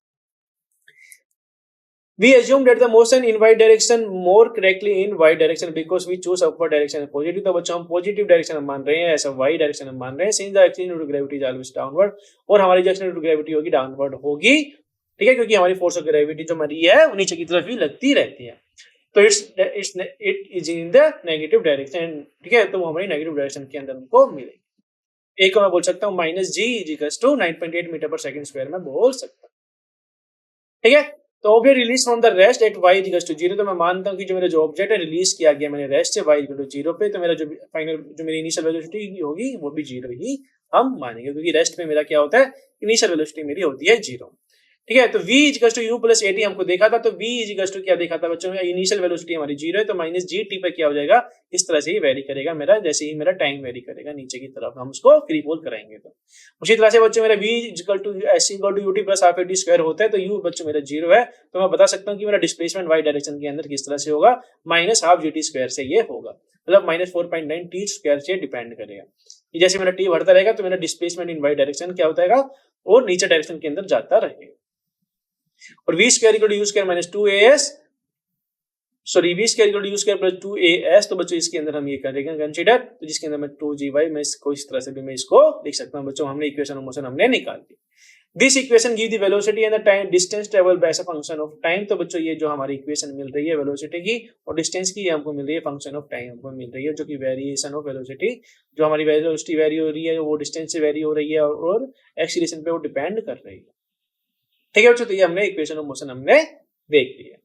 We assume that the motion in y direction more correctly in y direction because we choose upward direction positive। तो बच्चों हम पॉजिटिव डायरेक्शन हम मान रहे हैं, ऐसा y डायरेक्शन हम मान रहे हैं, since the acceleration due to gravity is always downward, और हमारी जो acceleration due to gravity होगी डाउनवर्ड होगी। ठीक है, क्योंकि हमारी फोर्स ऑफ ग्रेविटी जो हमारी है वो नीचे की तरफ ही लगती रहती है, तो it is in the negative direction. ठीक है, तो वो हमारी नेगेटिव डायरेक्शन के अंदर हमको मिलेगी। एक मैं बोल सकता हूँ minus g is equal to 9.8 metre पर सेकंड स्क्वायर में बोल सकता हूँ। ठीक है, तो object release from the rest at y equal to 0, तो मैं मानता हूं कि जो मेरा जो ऑब्जेक्ट है रिलीज किया गया मैंने रेस्ट से y इक्वल टू 0 पे, तो मेरा जो फाइनल जो मेरी इनिशियल वेलोसिटी होगी वो भी 0 ही हम मानेंगे, क्योंकि रेस्ट में मेरा क्या होता है, इनिशियल वेलोसिटी मेरी होती है 0। ठीक है, तो v equal to u plus at हमको देखा था, तो v इक्वल टू क्या देखा था बच्चों, इनिशियल वेलोसिटी हमारी 0 है, तो माइनस gt पे क्या हो जाएगा, इस तरह से ही वेरी करेगा मेरा, जैसे ही मेरा टाइम वेरी करेगा नीचे की तरफ हम उसको फ्री फॉल कराएंगे। तो उसी तरह से बच्चों मेरा v equal to s equal to ut plus half at square होता है, तो u बच्चों मेरा 0 है, तो मैं बता सकता हूँ कि मेरा डिस्प्लेसमेंट y डायरेक्शन के अंदर किस तरह से होगा, माइनस हाफ gt स्क्वायर से ये होगा, मतलब माइनस 4.9 t स्क्वायर से डिपेंड करेगा। जैसे मेरा t बढ़ता रहेगा तो मेरा डिस्प्लेसमेंट इन y डायरेक्शन क्या होता है, और नीचे डायरेक्शन के अंदर जाता रहेगा। और v square equal to u square minus 2as, sorry v square equal to u square plus 2as, तो बच्चों इसके अंदर हम ये करेंगे कंसीडर, तो जिसके अंदर मैं 2gy मैं इसको इस तरह से भी मैं इसको लिख सकता हूं बच्चों, हमने इक्वेशन ऑफ मोशन हमने निकाल दी। This equation give the velocity and the time distance travel by as a function of time, तो बच्चों ये जो हमारी इक्वेशन मिल रही है वेलोसिटी की और डिस्टेंस की, ये हमको मिल रही है फंक्शन ऑफ टाइम हमको मिल रही है, जो कि वेरिएशन ऑफ वेलोसिटी, जो हमारी वेलोसिटी वेरी हो रही है वो डिस्टेंस से वेरी हो रही है और एक्सीलरेशन पे वो डिपेंड कर रही है। ठीक है बच्चों, तो ये हमने इक्वेशन ऑफ मोशन हमने देख लिया।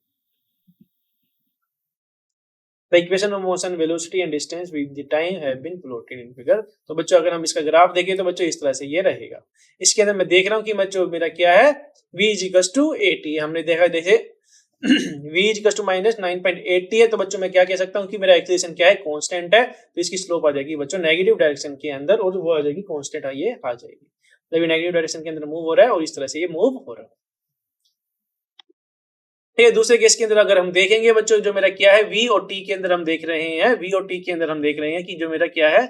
The equation of motion, velocity and distance with the time have been plotted in figure। तो बच्चों अगर हम इसका ग्राफ देखें तो बच्चों इस तरह से ये रहेगा। इसके अंदर मैं देख रहा हूँ कि बच्चों मेरा क्या है, v is equals to 80, हमने देखा जैसे v is equals to minus 9.80 है, तो बच्चों मैं क्या कह सकता हूँ कि मेरा एक्सीलरेशन क्या है, कांस्टेंट है, तो इसकी स्लोप आ जाएगी बच्चों नेगेटिव डायरेक्शन के अंदर, और वो आ जाएगी कांस्टेंट, ये आ जाएगी, मतलब ये नेगेटिव डायरेक्शन के अंदर मूव हो रहा है और इस तरह से ये मूव हो रहा है। ठीक है, दूसरे केस के अंदर अगर हम देखेंगे बच्चों, जो मेरा क्या है v और t के अंदर हम देख रहे हैं, v और t के अंदर हम देख रहे हैं कि जो मेरा क्या है,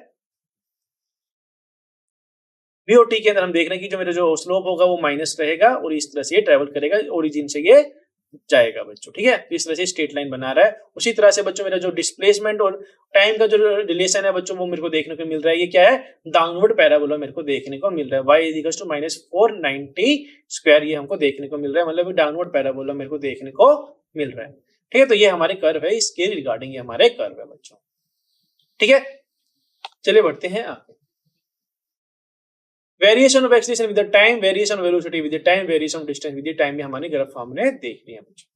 v और t के अंदर हम देख रहे हैं कि जो मेरा जो स्लोप होगा वो माइनस रहेगा और इस तरह से ये ट्रेवल करेगा, ओरिजिन से ये जाएगा बच्चों। ठीक है, इस तरह से स्ट्रेट लाइन बना रहा है। उसी तरह से बच्चों मेरा जो डिस्प्लेसमेंट और टाइम का जो रिलेशन है बच्चों वो मेरे को देखने को मिल रहा है, ये क्या है, डाउनवर्ड पैराबोला मेरे को देखने को मिल रहा है, y is equal to minus 490 square, ये हमको देखने को मिल रहा है, मतलब डाउनवर्ड पैराबोला मेरे को देखने को मिल रहा है। ठीक है, तो ये हमारे कर्व है, इसके रिगार्डिंग ये हमारे कर्व है बच्चों। ठीक है, चलिए बढ़ते हैं आगे। Variation of acceleration with the time, variation of velocity with the time, variation of distance with the time में हमारे ग्राफ हमने देख लिया बच्चों।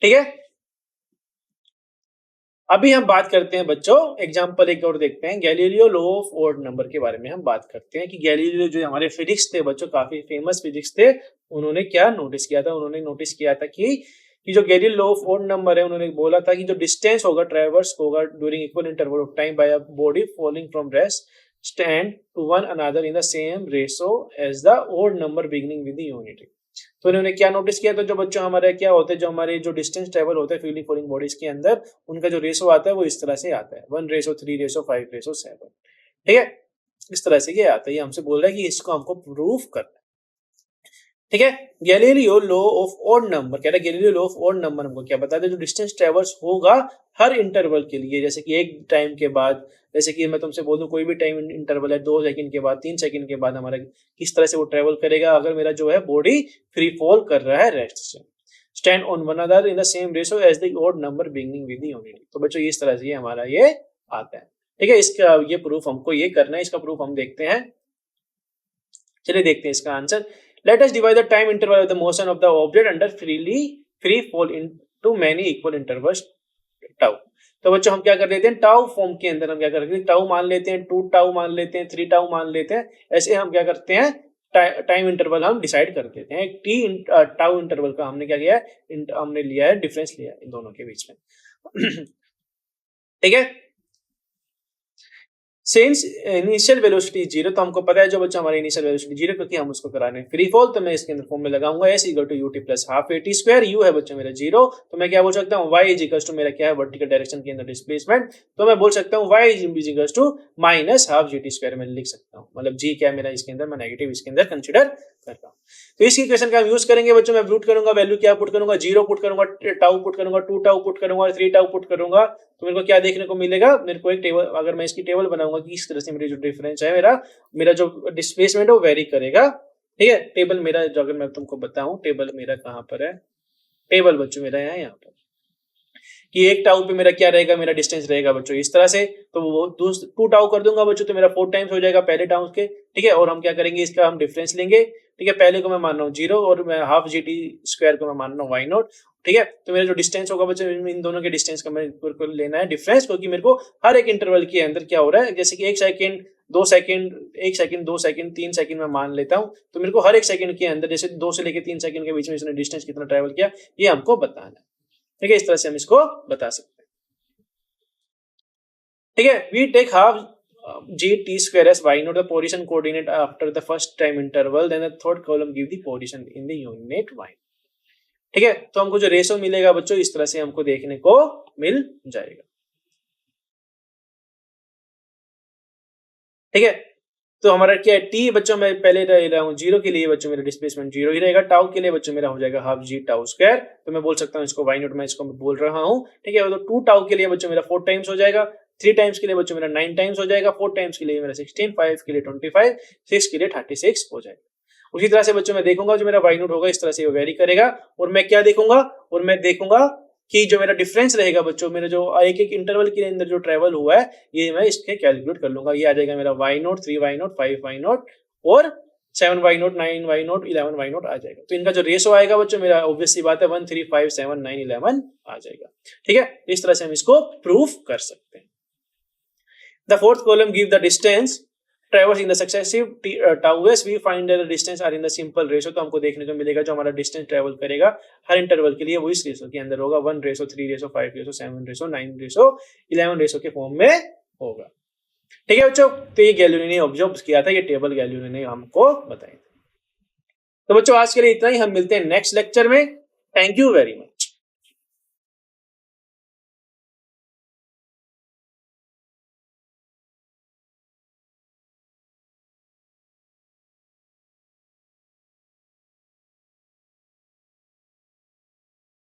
ठीक है, अभी हम बात करते हैं बच्चों, एग्जांपल एक और देखते हैं, Galileo law of odd number के बारे में हम बात करते हैं कि गैलीलियो जो हमारे फिजिक्स थे बच्चों, काफी फेमस फिजिक्स थे, उन्होंने क्या नोटिस किया था, उन्होंने नोटिस किया था कि जो Galileo law of odd number है, उन्होंने बोला था कि जो डिस्टेंस होगा ट्रैवर्स होगा during equal interval of time by a body falling from rest stand to one another in the same ratio as the odd number beginning with the unity। तो इन्होंने क्या नोटिस किया, तो जो बच्चों हमारे क्या होते हैं, जो हमारे जो डिस्टेंस ट्रेवल होता है फ्रीली फॉलिंग बॉडीज के अंदर, उनका जो रेशो आता है वो इस तरह से आता है 1:3:5:7। ठीक है, इस तरह से ये आता है, ये हमसे बोल रहा है कि इसको हमको प्रूफ करना है। ठीक है, Galileo law of odd number कह रहा है, Galileo law of odd number हमको क्या बताता है, जो डिस्टेंस ट्रेवर्स होगा हर इंटरवल के लिए, जैसे कि एक टाइम के बाद, जैसे कि मैं तुमसे बोल दूं कोई भी टाइम इंटरवल है 2 सेकंड के बाद 3 सेकंड के बाद हमारा किस तरह से वो ट्रेवल करेगा अगर मेरा जो है बॉडी फ्री फॉल कर रहा है रेस्ट से। Stand on one another in the same ratio as the odd number beginning with the unity. तो बच्चों इस तरह से ये हमारा ये आता है। ठीक है, इसका ये प्रूफ हमको ये करना है, इसका प्रूफ हम देखते हैं। चलिए देखते हैं इसका answer. Let us divide the time interval of the motion of the object under free fall into many equal intervals tau। तो बच्चों हम क्या कर लेते हैं, टाउ फॉर्म के अंदर हम क्या कर लेते हैं, टाउ मान लेते हैं, 2 टाउ मान लेते हैं, 3 टाउ मान लेते हैं। ऐसे हम क्या करते हैं, टाइम इंटरवल हम डिसाइड कर देते हैं। टी टाउ इंटरवल का हमने क्या किया है, हमने लिया है डिफरेंस लिया है इन दोनों के बीच में। ठीक है, सिंस इनिशियल वेलोसिटी जीरो, तो हमको पता है जो बच्चा हमारी इनिशियल वेलोसिटी जीरो, क्योंकि हम उसको करा रहे हैं फ्री फॉल, तो मैं इसके अंदर फॉर्म में लगाऊंगा s equal to u t plus half a t square. U है बच्चा मेरा जीरो, तो मैं क्या बोल सकता हूँ, वाई इज इक्वल टू मेरा क्या है वर्टिकल डायरेक्शन के अंदर डिस्प्लेसमेंट, तो मैं बोल सकता हूँ y is equal to minus half g t square में लिख सकता हूँ। मतलब जी क्या है मेरा इसके अंदर, मैं नेगेटिव इसके अंदर कंसिडर कर रहा हूँ। तो इस इक्वेशन का हम यूज करेंगे बच्चों, मैं पुट करूंगा वैल्यू क्या पुट करूंगा, जीरो पुट करूंगा, टाउ पुट करूंगा, 2 टाउ पुट करूंगा, 3 टाउ पुट करूंगा। तो मेरे को क्या देखने को मिलेगा, मेरे को एक टेबल, अगर मैं इसकी टेबल बनाऊंगा कि इस तरह से मेरी जो डिफरेंस है, मेरा जो डिस्प्लेसमेंट है वो वेरी करेगा। ठीक है, टेबल मेरा जो अगर मैं तुमको बताऊं, टेबल मेरा कहां पर है, टेबल बच्चों मेरा है यहाँ पर, कि एक टाउ पे मेरा क्या रहेगा, मेरा डिस्टेंस रहेगा बच्चों इस तरह से, तो वो 2 टाउ कर दूंगा बच्चों, तो मेरा 4 टाइम्स हो जाएगा पहले टाउ के। ठीक है, और हम क्या करेंगे, इसका हम डिफरेंस लेंगे। ठीक है, पहले को मैं मान रहा हूँ जीरो, और मैं हाफ जी टी स्क्वायर को मैं मान रहा हूँ वाई नॉट। ठीक है, तो मेरा जो डिस्टेंस होगा बच्चों, इन दोनों के डिस्टेंस का मेरे को लेना है डिफरेंस, क्योंकि मेरे को हर एक इंटरवल के अंदर क्या हो रहा है, जैसे कि 1 second 2 second 1 second 2 second 3 second मैं मान लेता हूँ, तो मेरे को हर एक सेकंड के अंदर जैसे 2 से लेकर 3 सेकंड के बीच में इसने डिस्टेंस कितना ट्रेवल किया, ये हमको बताना है। ठीक है, इस तरह से हम इसको बता सकते हैं। ठीक है, we take half g t square as y not the position coordinate after the first time interval, then the third column give the position in the unit y। ठीक है, तो हमको जो रेशो मिलेगा बच्चों इस तरह से हमको देखने को मिल जाएगा। ठीक है, तो हमारा क्या है, टी बच्चों मैं पहले ले रहा हूँ जीरो के लिए बच्चों, मेरा डिस्प्लेसमेंट जीरो ही रहेगा। टाउ के लिए बच्चों मेरा हो जाएगा हाफ जी टाउ स्क्वायर, तो मैं बोल सकता हूँ इसको वाई नॉट, मैं इसको बोल रहा हूँ। ठीक है, तो 2 टाउ के लिए बच्चों मेरा 4 टाइम्स हो जाएगा, 3 टाइम्स के लिए बच्चों मेरा 9 टाइम्स हो जाएगा, 4 टाइम्स के लिए मेरा 16, 5 के लिए 25, 6 के लिए 36 हो जाएगा। उसी तरह से बच्चों मैं देखूंगा जो मेरा वाई नॉट होगा इस तरह से वेरी करेगा, और मैं क्या देखूंगा, और मैं देखूंगा कि जो मेरा डिफरेंस रहेगा बच्चों, मेरा जो एक एक इंटरवल के अंदर जो ट्रेवल हुआ है, ये मैं इसके कैलकुलेट कर लूंगा। ये आ जाएगा मेरा Y naught, 3 Y naught, 5 Y naught और 7 Y naught, 9 Y naught, 11 Y naught आ जाएगा। तो इनका जो रेशो आएगा बच्चों मेरा ऑब्वियस सी बात है 1 3 5 7 9 11 आ जाएगा। ठीक है, इस तरह से हम इसको प्रूफ कर सकते हैं। The fourth column give the distance traverse in the successive taus, we find the distance are in the simple ratio. तो हमको देखने को मिलेगा जो हमारा डिस्टेंस ट्रेवल करेगा हर इंटरवल के लिए वो इस रेशो के अंदर होगा, 1 ratio 3 ratio 5 ratio 7 ratio 9 ratio 11 ratio के फॉर्म में होगा। ठीक है बच्चों, तो ये गैलीलियो ने ऑब्जर्व किया था, ये टेबल गैलीलियो ने हमको बताई। तो बच्चों आज के लिए इतना ही, हम मिलते हैं नेक्स्ट लेक्चर में। Thank you very much.